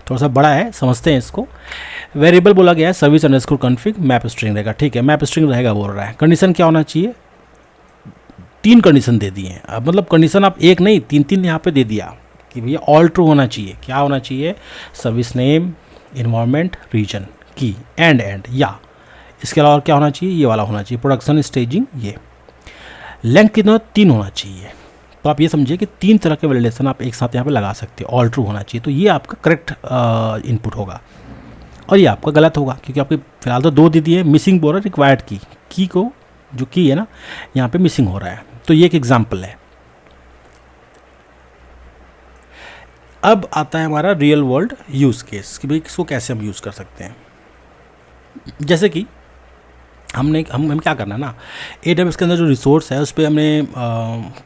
थोड़ा सा बड़ा है, समझते हैं इसको। वेरिएबल बोला गया है service underscore config map string रहेगा, ठीक है, मैप स्ट्रिंग रहेगा बोल रहा है। कंडीशन क्या होना चाहिए, 3 कंडीशन दे दिए हैं। अब मतलब कंडीशन आप एक नहीं 3 यहाँ पे दे दिया कि भैया ऑल ट्रू होना चाहिए। क्या होना चाहिए, सर्विस नेम, इन्वायरमेंट, रीजन, की, एंड या इसके अलावा क्या होना चाहिए, ये वाला होना चाहिए, प्रोडक्शन स्टेजिंग। ये लेंथ कितना, 3 होना चाहिए। तो आप ये समझिए कि 3 तरह के वैलिडेशन आप एक साथ यहाँ पे लगा सकते हो, ऑल ट्रू होना चाहिए। तो ये आपका करेक्ट इनपुट होगा, और ये आपका गलत होगा क्योंकि आपके फिलहाल तो 2 दे दिए, मिसिंग बोल रहा है रिक्वायर्ड की को, जो की है ना यहाँ पे मिसिंग हो रहा है। तो ये एक एग्जाम्पल है। अब आता है हमारा रियल वर्ल्ड यूज़ केस कि भाई इसको कैसे हम यूज़ कर सकते हैं। जैसे कि हम क्या करना है ना, AWS के अंदर जो रिसोर्स है उस पर हमने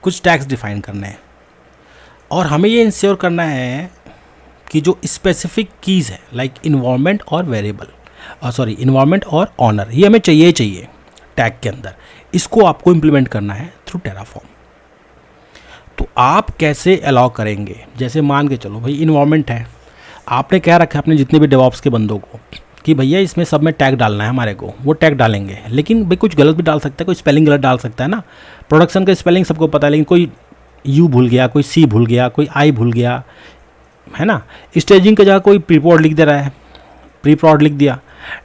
कुछ टैग्स डिफाइन करने हैं, और हमें ये इंश्योर करना है कि जो स्पेसिफिक कीज़ है लाइक इन्वायरमेंट और वेरिएबल इन्वायरमेंट और ऑनर, ये हमें चाहिए टैग के अंदर। इसको आपको इम्प्लीमेंट करना है थ्रू टेराफॉर्म। तो आप कैसे अलाउ करेंगे, जैसे मान के चलो भाई इन्वायरमेंट है, आपने क्या रखा है अपने जितने भी डेवऑप्स के बंदों को कि भैया इसमें सब में टैग डालना है हमारे को, वो टैग डालेंगे। लेकिन भाई कुछ गलत भी डाल सकता है, कोई स्पेलिंग गलत डाल सकता है ना। प्रोडक्शन का स्पेलिंग सबको पता है, लेकिन कोई यू भूल गया, कोई सी भूल गया, कोई आई भूल गया, है ना। स्टेजिंग की जगह कोई प्रीप्रोड लिख दे रहा है, प्रीप्रोड लिख दिया।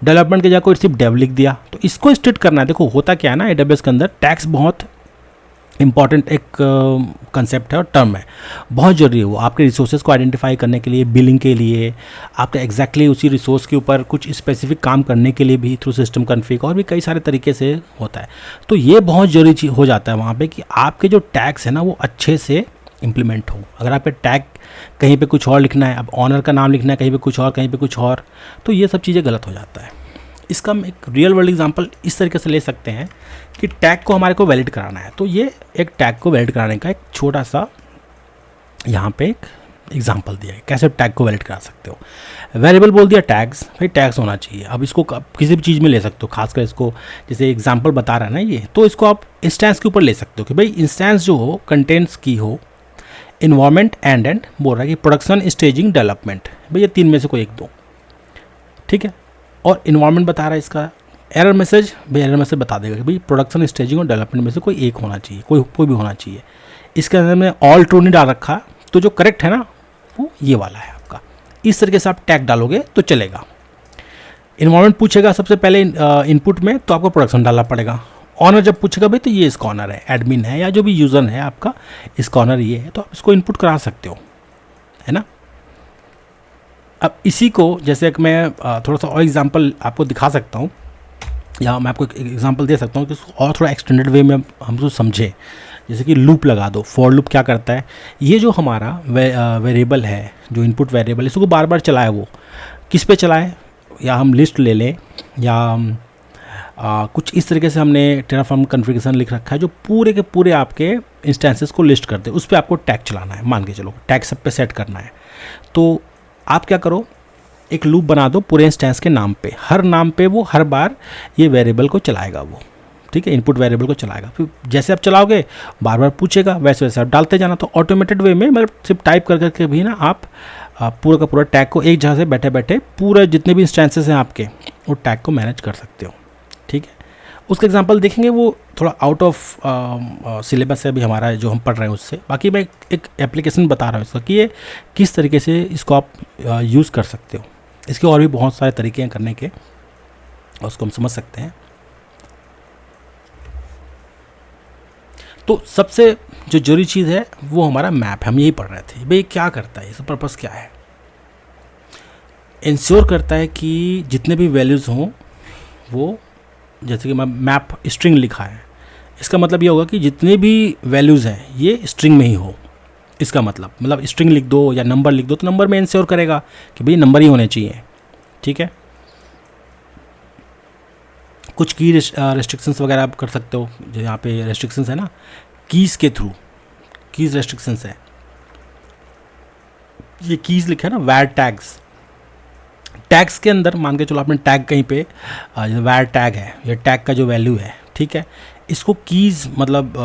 डेवलपमेंट की जगह कोई सिर्फ डेव लिख दिया। तो इसको स्ट्रिक्ट करना है। देखो होता क्या है ना, AWS के अंदर टैग्स बहुत इम्पॉर्टेंट एक कंसेप्ट है और टर्म है, बहुत ज़रूरी है वो आपके रिसोर्सेज को आइडेंटिफाई करने के लिए, बिलिंग के लिए, आपका एग्जैक्टली उसी रिसोर्स के ऊपर कुछ स्पेसिफिक काम करने के लिए भी थ्रू सिस्टम कॉन्फ़िग, और भी कई सारे तरीके से होता है। तो ये बहुत ज़रूरी चीज़ हो जाता है वहाँ पे कि आपके जो टैग्स है ना वो अच्छे से इम्प्लीमेंट हो। अगर आपके टैग कहीं पे कुछ और लिखना है, अब ऑनर का नाम लिखना है कहीं पे कुछ और, कहीं पे कुछ और, तो ये सब चीज़ें गलत हो जाता है। इसका हम एक रियल वर्ल्ड एग्जांपल इस तरीके से ले सकते हैं कि टैग को हमारे को वैलिड कराना है, तो ये एक टैग को वैलिड कराने का एक छोटा सा यहाँ पे एक एग्जांपल दिया है कैसे टैग को वैलिड करा सकते हो। वेरिएबल बोल दिया टैग्स, भाई टैग्स होना चाहिए। अब इसको किसी भी चीज़ में ले सकते हो, खासकर इसको जैसे एग्जांपल बता रहा है ना ये, तो इसको आप इंस्टेंस के ऊपर ले सकते हो कि भाई इंस्टेंस जो हो कंटेंट्स की हो इन्वायरमेंट एंड बोल रहा है कि प्रोडक्शन, स्टेजिंग, डेवलपमेंट, भाई ये तीन में से कोई एक दो, ठीक है। और इन्वायरमेंट बता रहा है इसका एरर मैसेज, भाई एरर मैसेज बता देगा कि भाई प्रोडक्शन, स्टेजिंग और डेवलपमेंट में से कोई एक होना चाहिए, कोई भी होना चाहिए। इसके अंदर में ऑल ट्रू नहीं डाल रखा, तो जो करेक्ट है ना वो ये वाला है आपका। इस तरीके से आप टैग डालोगे तो चलेगा। इन्वायरमेंट पूछेगा सबसे पहले इनपुट में, तो आपको प्रोडक्शन डालना पड़ेगा। ऑनर जब पूछेगा भाई तो ये इसका ऑनर है, एडमिन है या जो भी यूज़र है आपका, इसका ऑनर ये है, तो आप इसको इनपुट करा सकते हो, है ना। अब इसी को जैसे कि मैं थोड़ा सा और एग्जांपल आपको दिखा सकता हूँ, या मैं आपको एक एग्जांपल दे सकता हूँ कि उसको और थोड़ा एक्सटेंडेड वे में हम उसको समझें। जैसे कि लूप लगा दो, फॉर लूप क्या करता है, ये जो हमारा वेरिएबल है, जो इनपुट वेरिएबल है, इसको बार बार चलाए, वो किस पे चलाए, या हम लिस्ट ले लें, या कुछ इस तरीके से हमने टेराफॉर्म कॉन्फ़िगरेशन लिख रखा है जो पूरे के पूरे आपके इंस्टेंसेस को लिस्ट करते हैं, उस पर आपको टैग चलाना है, मान के चलो टैग सब पे सेट करना है। तो आप क्या करो, एक लूप बना दो पूरे इंस्टेंस के नाम पे, हर नाम पे वो हर बार ये वेरिएबल को चलाएगा वो, ठीक है, इनपुट वेरिएबल को चलाएगा। फिर जैसे आप चलाओगे बार बार पूछेगा, वैसे वैसे आप डालते जाना। तो ऑटोमेटेड वे में, मतलब सिर्फ टाइप कर करके भी ना आप पूरा का पूरा टैग को एक जगह से बैठे बैठे पूरे जितने भी इंस्टेंसेस हैं आपके, वो टैग को मैनेज कर सकते हो, ठीक है। उसका एग्जांपल देखेंगे, वो थोड़ा आउट ऑफ सिलेबस है अभी हमारा जो हम पढ़ रहे हैं उससे। बाकी मैं एक एप्लीकेशन बता रहा हूँ इसका कि ये किस तरीके से इसको आप यूज़ कर सकते हो। इसके और भी बहुत सारे तरीके हैं करने के, उसको हम समझ सकते हैं। तो सबसे जो जरूरी चीज़ है वो हमारा मैप है, हम यही पढ़ रहे थे। भाई क्या करता है, इसका पर्पस क्या है, इंश्योर करता है कि जितने भी वैल्यूज़ हों वो, जैसे कि मैं मैप स्ट्रिंग लिखा है, इसका मतलब ये होगा कि जितने भी वैल्यूज़ हैं ये स्ट्रिंग में ही हो। इसका मतलब स्ट्रिंग लिख दो या नंबर लिख दो, तो नंबर में इंश्योर करेगा कि भाई नंबर ही होने चाहिए, ठीक है। कुछ की रेस्ट्रिक्शंस वगैरह आप कर सकते हो, जो यहाँ पे रेस्ट्रिक्शंस है ना, कीज़ के थ्रू, कीज़ रेस्ट्रिक्शंस है, ये कीज़ लिखे है ना, वैर टैग्स, टैग्स के अंदर मान के चलो आपने टैग कहीं पे जो वैर टैग है, ये टैग का जो वैल्यू है, ठीक है, इसको कीज़ मतलब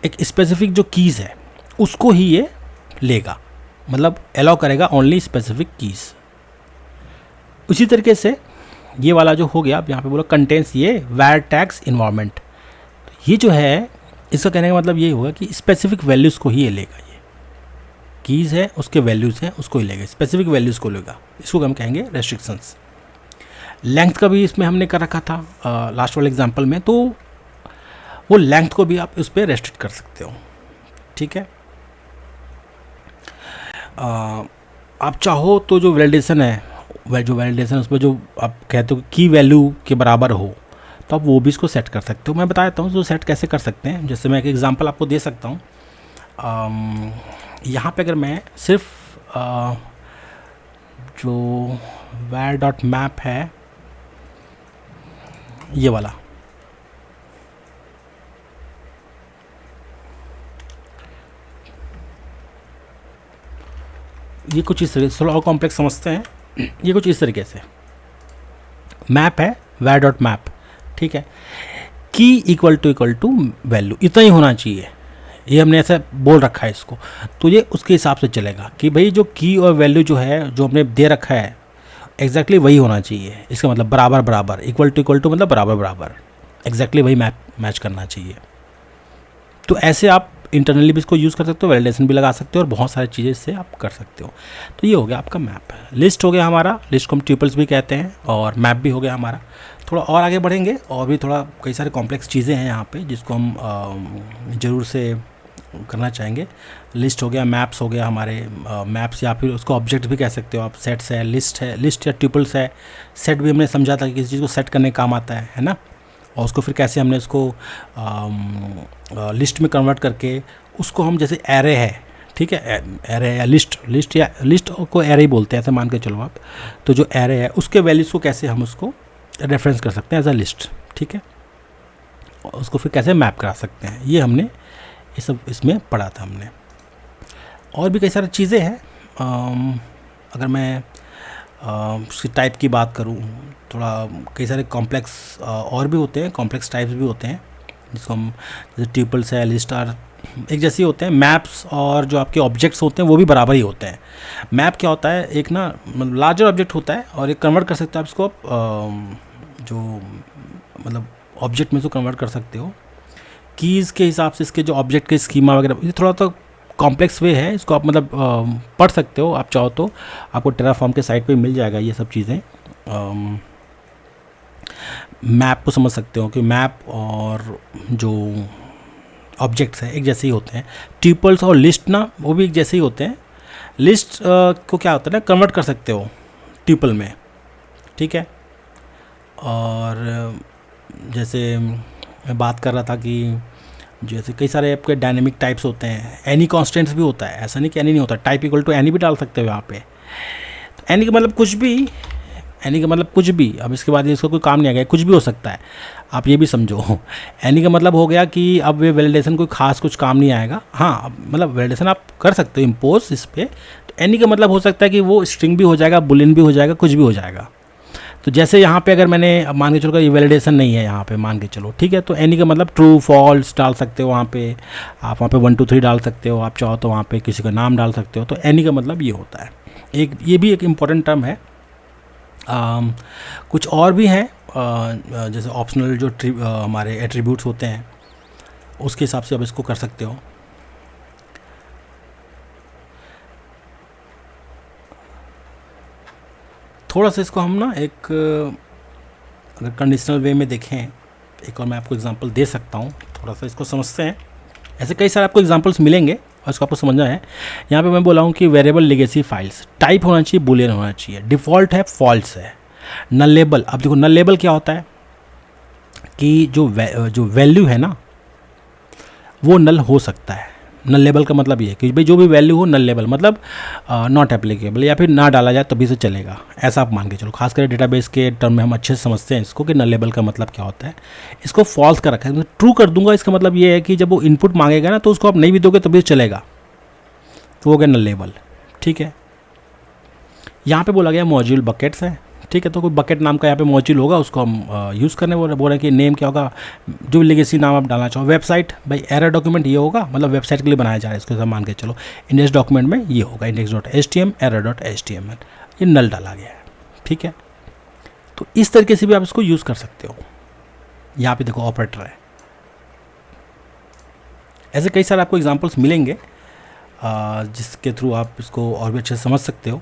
एक स्पेसिफिक जो कीज़ है उसको ही ये लेगा, मतलब अलाउ करेगा ओनली स्पेसिफिक कीज़। उसी तरीके से ये वाला जो हो गया, अब यहाँ पे बोला कंटेंट्स ये वैर टैग्स इन्वायरमेंट, ये जो है इसका कहने का मतलब ये होगा कि स्पेसिफिक वैल्यूज़ को ही ये लेगा, ये कीज़ है उसके वैल्यूज़ हैं उसको ही लेगा, स्पेसिफिक वैल्यूज़ को लेगा, इसको हम कहेंगे रेस्ट्रिक्शंस। लेंथ का भी इसमें हमने कर रखा था लास्ट वाले एग्जांपल में, तो वो लेंथ को भी आप उस पर रेस्ट्रिक्ट कर सकते हो, ठीक है। आप चाहो तो जो वैलिडेशन है, जो वैलिडेशन उसमें जो आप कहते हो की वैल्यू के बराबर हो, तो आप वो भी इसको सेट कर सकते हो। मैं बता देता हूँ जो सेट कैसे कर सकते हैं। जैसे मैं एक एग्जांपल आपको दे सकता हूँ, यहाँ पे अगर मैं सिर्फ जो var डॉट मैप है ये वाला, ये कुछ इस तरीके से, थोड़ा और कॉम्प्लेक्स समझते हैं, ये कुछ इस तरीके से मैप है var डॉट मैप, ठीक है, की इक्वल टू वैल्यू, इतना ही होना चाहिए, ये हमने ऐसा बोल रखा है इसको, तो ये उसके हिसाब से चलेगा कि भाई जो की और वैल्यू जो है जो हमने दे रखा है एग्जैक्टली वही होना चाहिए। इसका मतलब बराबर बराबर, इक्वल टू मतलब बराबर बराबर, एग्जैक्टली वही मैच करना चाहिए। तो ऐसे आप इंटरनली भी इसको यूज़ कर सकते हो, वैलिडेशन भी लगा सकते हो और बहुत सारी चीज़ें इससे आप कर सकते हो। तो ये हो गया आपका मैप। लिस्ट हो गया हमारा, लिस्ट को हम ट्यूपल्स भी कहते हैं, और मैप भी हो गया हमारा। थोड़ा और आगे बढ़ेंगे और भी थोड़ा कई सारे कॉम्प्लेक्स चीज़ें हैं यहाँ पे जिसको हम ज़रूर से करना चाहेंगे। लिस्ट हो गया, मैप्स हो गया हमारे, मैप्स या फिर उसको ऑब्जेक्ट भी कह सकते हो आप। सेट्स है, लिस्ट या ट्यूपल्स है। सेट भी हमने समझा था कि किसी चीज़ को सेट करने काम आता है ना, और उसको फिर कैसे हमने उसको लिस्ट में कन्वर्ट करके उसको हम, जैसे एरे है, ठीक है, एरे या लिस्ट को एरे ही बोलते हैं, ऐसे मान के चलो आप। तो जो एरे है उसके वैल्यूज़ को कैसे हम उसको रेफरेंस कर सकते हैं एज अ लिस्ट, ठीक है, उसको फिर कैसे मैप करा सकते हैं, ये हमने ये सब इसमें पढ़ा था हमने। और भी कई सारी चीज़ें हैं। अगर मैं उसकी टाइप की बात करूं, थोड़ा कई सारे कॉम्प्लेक्स और भी होते हैं, कॉम्प्लेक्स टाइप्स भी होते हैं जिसको हम, जैसे ट्यूपल्स है, लिस्ट आर एक जैसे ही होते हैं। मैप्स और जो आपके ऑब्जेक्ट्स होते हैं वो भी बराबर ही होते हैं। मैप क्या होता है, एक ना मतलब लार्जर ऑब्जेक्ट होता है और एक कन्वर्ट कर सकते हो आप इसको, जो मतलब ऑब्जेक्ट में इसको कन्वर्ट कर सकते हो कीज़ के हिसाब से। इसके जो ऑब्जेक्ट के स्कीमा वगैरह, ये थोड़ा तो कॉम्प्लेक्स वे है, इसको आप मतलब पढ़ सकते हो आप चाहो तो, आपको टेराफॉर्म के साइट पे मिल जाएगा ये सब चीज़ें। मैप को समझ सकते हो कि मैप और जो ऑब्जेक्ट्स हैं एक जैसे ही होते हैं। ट्यूपल्स और लिस्ट ना वो भी एक जैसे ही होते हैं। लिस्ट को क्या होता है ना, कन्वर्ट कर सकते हो ट्यूपल में, ठीक है। और जैसे मैं बात कर रहा था कि जैसे कई सारे आपके डायनेमिक टाइप्स होते हैं, एनी कॉन्स्टेंट्स भी होता है, ऐसा नहीं कि एनी नहीं होता, टाइप इक्वल टू एनी भी डाल सकते हो यहाँ पे। तो एनी का मतलब कुछ भी, एनी का मतलब कुछ भी, अब इसके बाद इसका कोई काम नहीं आ गया, कुछ भी हो सकता है, आप ये भी समझो। एनी का मतलब हो गया कि अब ये वैलिडेशन कोई खास कुछ काम नहीं आएगा। हाँ मतलब वैलिडेशन आप कर सकते हो इम्पोज इस पर। तो एनी का मतलब हो सकता है कि वो स्ट्रिंग भी हो जाएगा, बुलियन भी हो जाएगा, कुछ भी हो जाएगा। तो जैसे यहाँ पे अगर मैंने मान के चलो ये वैलिडेशन नहीं है यहाँ पे, मान के चलो, ठीक है, तो एनी का मतलब ट्रू फॉल्स डाल सकते हो वहाँ पे, आप वहाँ पे 1 2 3 डाल सकते हो, आप चाहो तो वहाँ पे किसी का नाम डाल सकते हो। तो एनी का मतलब ये होता है। एक ये भी एक इम्पॉर्टेंट टर्म है। कुछ और भी हैं, जैसे ऑप्शनल जो हमारे एट्रीब्यूट्स होते हैं उसके हिसाब से आप इसको कर सकते हो। थोड़ा सा इसको हम ना एक अगर कंडीशनल वे में देखें, एक और मैं आपको एग्जांपल दे सकता हूँ, थोड़ा सा इसको समझते हैं। ऐसे कई सारे आपको एग्जांपल्स मिलेंगे और इसको आपको समझना है। यहाँ पे मैं बोला हूँ कि वेरिएबल लेगेसी फाइल्स, टाइप होना चाहिए बुलियन होना चाहिए, डिफ़ॉल्ट है फॉल्स है। नलेबल, अब देखो नलेबल क्या होता है कि जो वैल्यू है ना वो नल हो सकता है। नल लेबल का मतलब ये है कि भाई जो भी वैल्यू हो नल लेबल मतलब नॉट एप्लीकेबल, या फिर ना डाला जाए तभी से चलेगा, ऐसा आप मान के चलो। खासकर डेटाबेस के टर्म में हम अच्छे से समझते हैं इसको कि नल लेबल का मतलब क्या होता है। इसको फॉल्स का रखा है, ट्रू कर दूंगा, इसका मतलब ये है कि जब वो इनपुट मांगेगा ना तो उसको आप नहीं भी दोगे तभी चलेगा, तो वो हो गया नल लेबल, ठीक है। यहाँ पे बोला गया मॉड्यूल बकेट्स है, ठीक है, तो कोई बकेट नाम का यहाँ पे मॉड्यूल होगा, उसको हम यूज़ करने बोल रहे हैं कि नेम क्या होगा, जो लेगेसी नाम आप डालना चाहो। वेबसाइट, भाई एरर डॉक्यूमेंट ये होगा, मतलब वेबसाइट के लिए बनाया जा रहा है इसको, मान के चलो। इंडेक्स डॉक्यूमेंट में ये होगा index.html error.html, ये नल डाला गया है, ठीक है। तो इस तरीके से भी आप इसको यूज़ कर सकते हो। यहाँ पे देखो ऑपरेटर है, ऐसे कई सारे आपको एग्जाम्पल्स मिलेंगे जिसके थ्रू आप इसको और भी अच्छे से समझ सकते हो।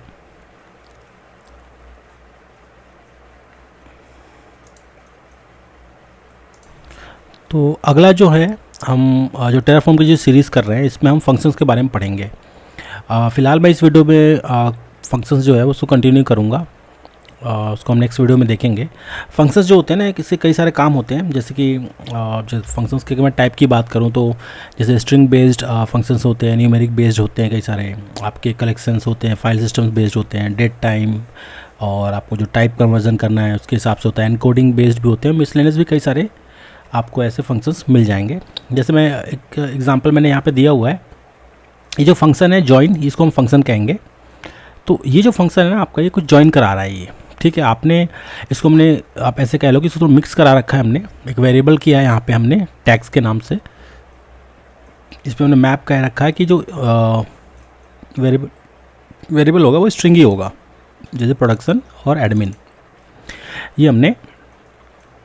तो अगला जो है, हम जो टेराफॉर्म की जो सीरीज़ कर रहे हैं इसमें हम फंक्शंस के बारे में पढ़ेंगे। फ़िलहाल मैं इस वीडियो में फंक्शंस जो है उसको कंटिन्यू करूँगा, उसको हम नेक्स्ट वीडियो में देखेंगे। फंक्शंस जो होते हैं ना, इससे कई सारे काम होते हैं, जैसे कि जैसे फंक्शंस के मैं टाइप की बात करूँ तो जैसे स्ट्रिंग बेस्ड फंक्शंस होते हैं, न्यूमेरिक बेस्ड होते हैं, कई सारे आपके कलेक्शंस होते हैं, फाइल सिस्टम्स बेस्ड होते हैं, डेट टाइम, और आपको जो टाइप कन्वर्जन करना है उसके हिसाब से होता है, एनकोडिंग बेस्ड भी होते हैं, मिसलेनियस भी कई सारे आपको ऐसे फंक्शंस मिल जाएंगे। जैसे मैं एक एग्जांपल मैंने यहाँ पे दिया हुआ है, ये जो फंक्शन है जॉइन, इसको हम फंक्शन कहेंगे। तो ये जो फंक्शन है ना आपका, ये कुछ जॉइन करा रहा है ये, ठीक है। आपने इसको हमने, आप ऐसे कह लो कि इसको तो मिक्स करा रखा है हमने, एक वेरिएबल किया है यहाँ पे हमने टैग्स के नाम से, इस पर हमने मैप कह रखा है कि जो वेरिएबल होगा वो स्ट्रिंग ही होगा, जैसे प्रोडक्शन और एडमिन, ये हमने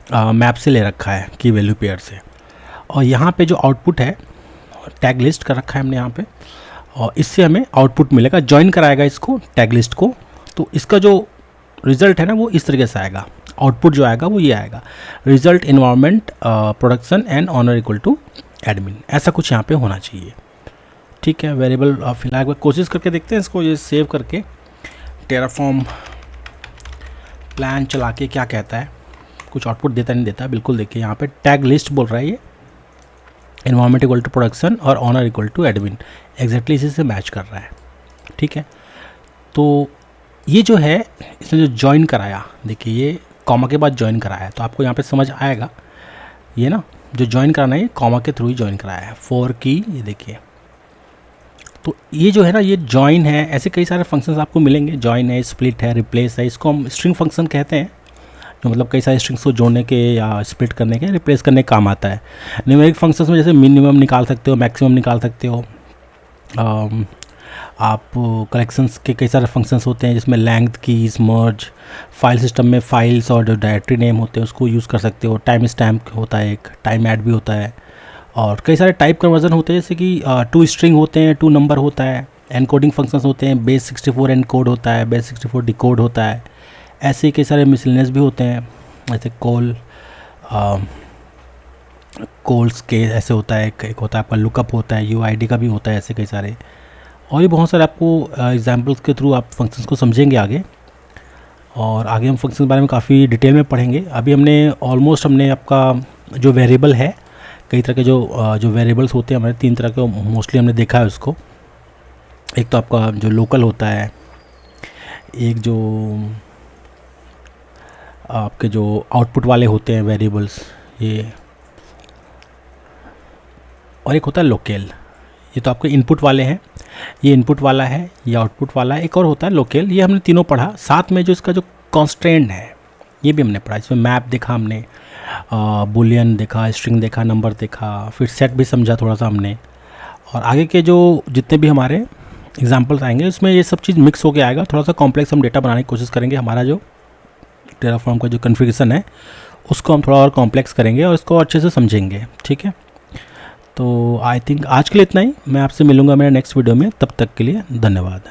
मैप से ले रखा है की वैल्यू पेयर से। और यहाँ पे जो आउटपुट है टैग लिस्ट कर रखा है हमने यहाँ पे, और इससे हमें आउटपुट मिलेगा, ज्वाइन कराएगा इसको टैग लिस्ट को। तो इसका जो रिज़ल्ट है ना वो इस तरीके से आएगा, आउटपुट जो आएगा वो ये आएगा, result environment production and owner equal to admin, ऐसा कुछ यहाँ पे होना चाहिए। ठीक है, वेरिएबल फिलहाल कोशिश करके देखते हैं इसको, ये सेव करके टेराफॉर्म प्लान चला के क्या कहता है, कुछ आउटपुट देता नहीं देता। बिल्कुल देखिए यहाँ पे टैग लिस्ट बोल रहा है ये, इन्वायरमेंट इक्वल टू प्रोडक्शन और owner equal to admin, exactly इसी से मैच कर रहा है। ठीक है, तो ये जो है इसने जो ज्वाइन कराया, देखिए ये कॉमा के बाद ज्वाइन कराया, तो आपको यहाँ पे समझ आएगा ये ना, जो ज्वाइन कराना है ये कॉमा के थ्रू ही ज्वाइन कराया है, फॉर की, ये देखिए। तो ये जो है ना ये ज्वाइन है, ऐसे कई सारे फंक्शंस आपको मिलेंगे, ज्वाइन है, स्प्लिट है, रिप्लेस है, इसको हम स्ट्रिंग फंक्शन कहते हैं, जो मतलब कई सारे स्ट्रिंग्स को जोड़ने के या स्प्लिट करने के, रिप्लेस करने के काम आता है। न्यूमेरिक फंक्शंस में जैसे मिनिमम निकाल सकते हो, मैक्सिमम निकाल सकते हो, आप कलेक्शंस के कई सारे फंक्शंस होते हैं जिसमें लेंथ, कीज, मर्ज, फाइल सिस्टम में फाइल्स और जो डायरेक्टरी नेम होते हैं उसको यूज़ कर सकते हो, टाइम स्टैम्प होता है, एक टाइम ऐड भी होता है, और कई सारे टाइप कन्वर्जन होते हैं जैसे कि 2 स्ट्रिंग होते हैं, 2 नंबर होता है, एनकोडिंग फंक्शंस होते हैं, बेस 64 एनकोड होता है, बेस 64 डिकोड होता है, ऐसे कई सारे मिसलेनियस भी होते हैं, जैसे कॉल्स के ऐसे होता है, एक होता है आपका लुकअप होता है, UID का भी होता है, ऐसे कई सारे, और ये बहुत सारे आपको एग्जांपल्स के थ्रू आप फंक्शंस को समझेंगे आगे, और आगे हम फंक्शन के बारे में काफ़ी डिटेल में पढ़ेंगे। अभी हमने आपका जो वेरिएबल है, कई तरह के जो वेरिएबल्स होते हैं हमारे 3 तरह के मोस्टली हमने देखा है उसको। एक तो आपका जो लोकल होता है, एक जो आपके जो आउटपुट वाले होते हैं वेरिएबल्स ये, और एक होता है लोकल, ये तो आपके इनपुट वाले हैं, ये इनपुट वाला है, ये आउटपुट वाला है, एक और होता है लोकल, ये हमने तीनों पढ़ा। साथ में जो इसका जो कॉन्स्ट्रेंट है ये भी हमने पढ़ा, इसमें मैप देखा हमने, बुलियन देखा, स्ट्रिंग देखा, नंबर देखा, फिर सेट भी समझा थोड़ा सा हमने, और आगे के जो जितने भी हमारे एग्जांपल्स आएंगे उसमें ये सब चीज़ मिक्स होके आएगा। थोड़ा सा कॉम्प्लेक्स हम डेटा बनाने की कोशिश करेंगे, हमारा जो टेराफॉर्म का जो कॉन्फ़िगरेशन है उसको हम थोड़ा और कॉम्प्लेक्स करेंगे और इसको अच्छे से समझेंगे। ठीक है, तो आई थिंक आज के लिए इतना ही, मैं आपसे मिलूँगा मेरे नेक्स्ट वीडियो में, तब तक के लिए धन्यवाद।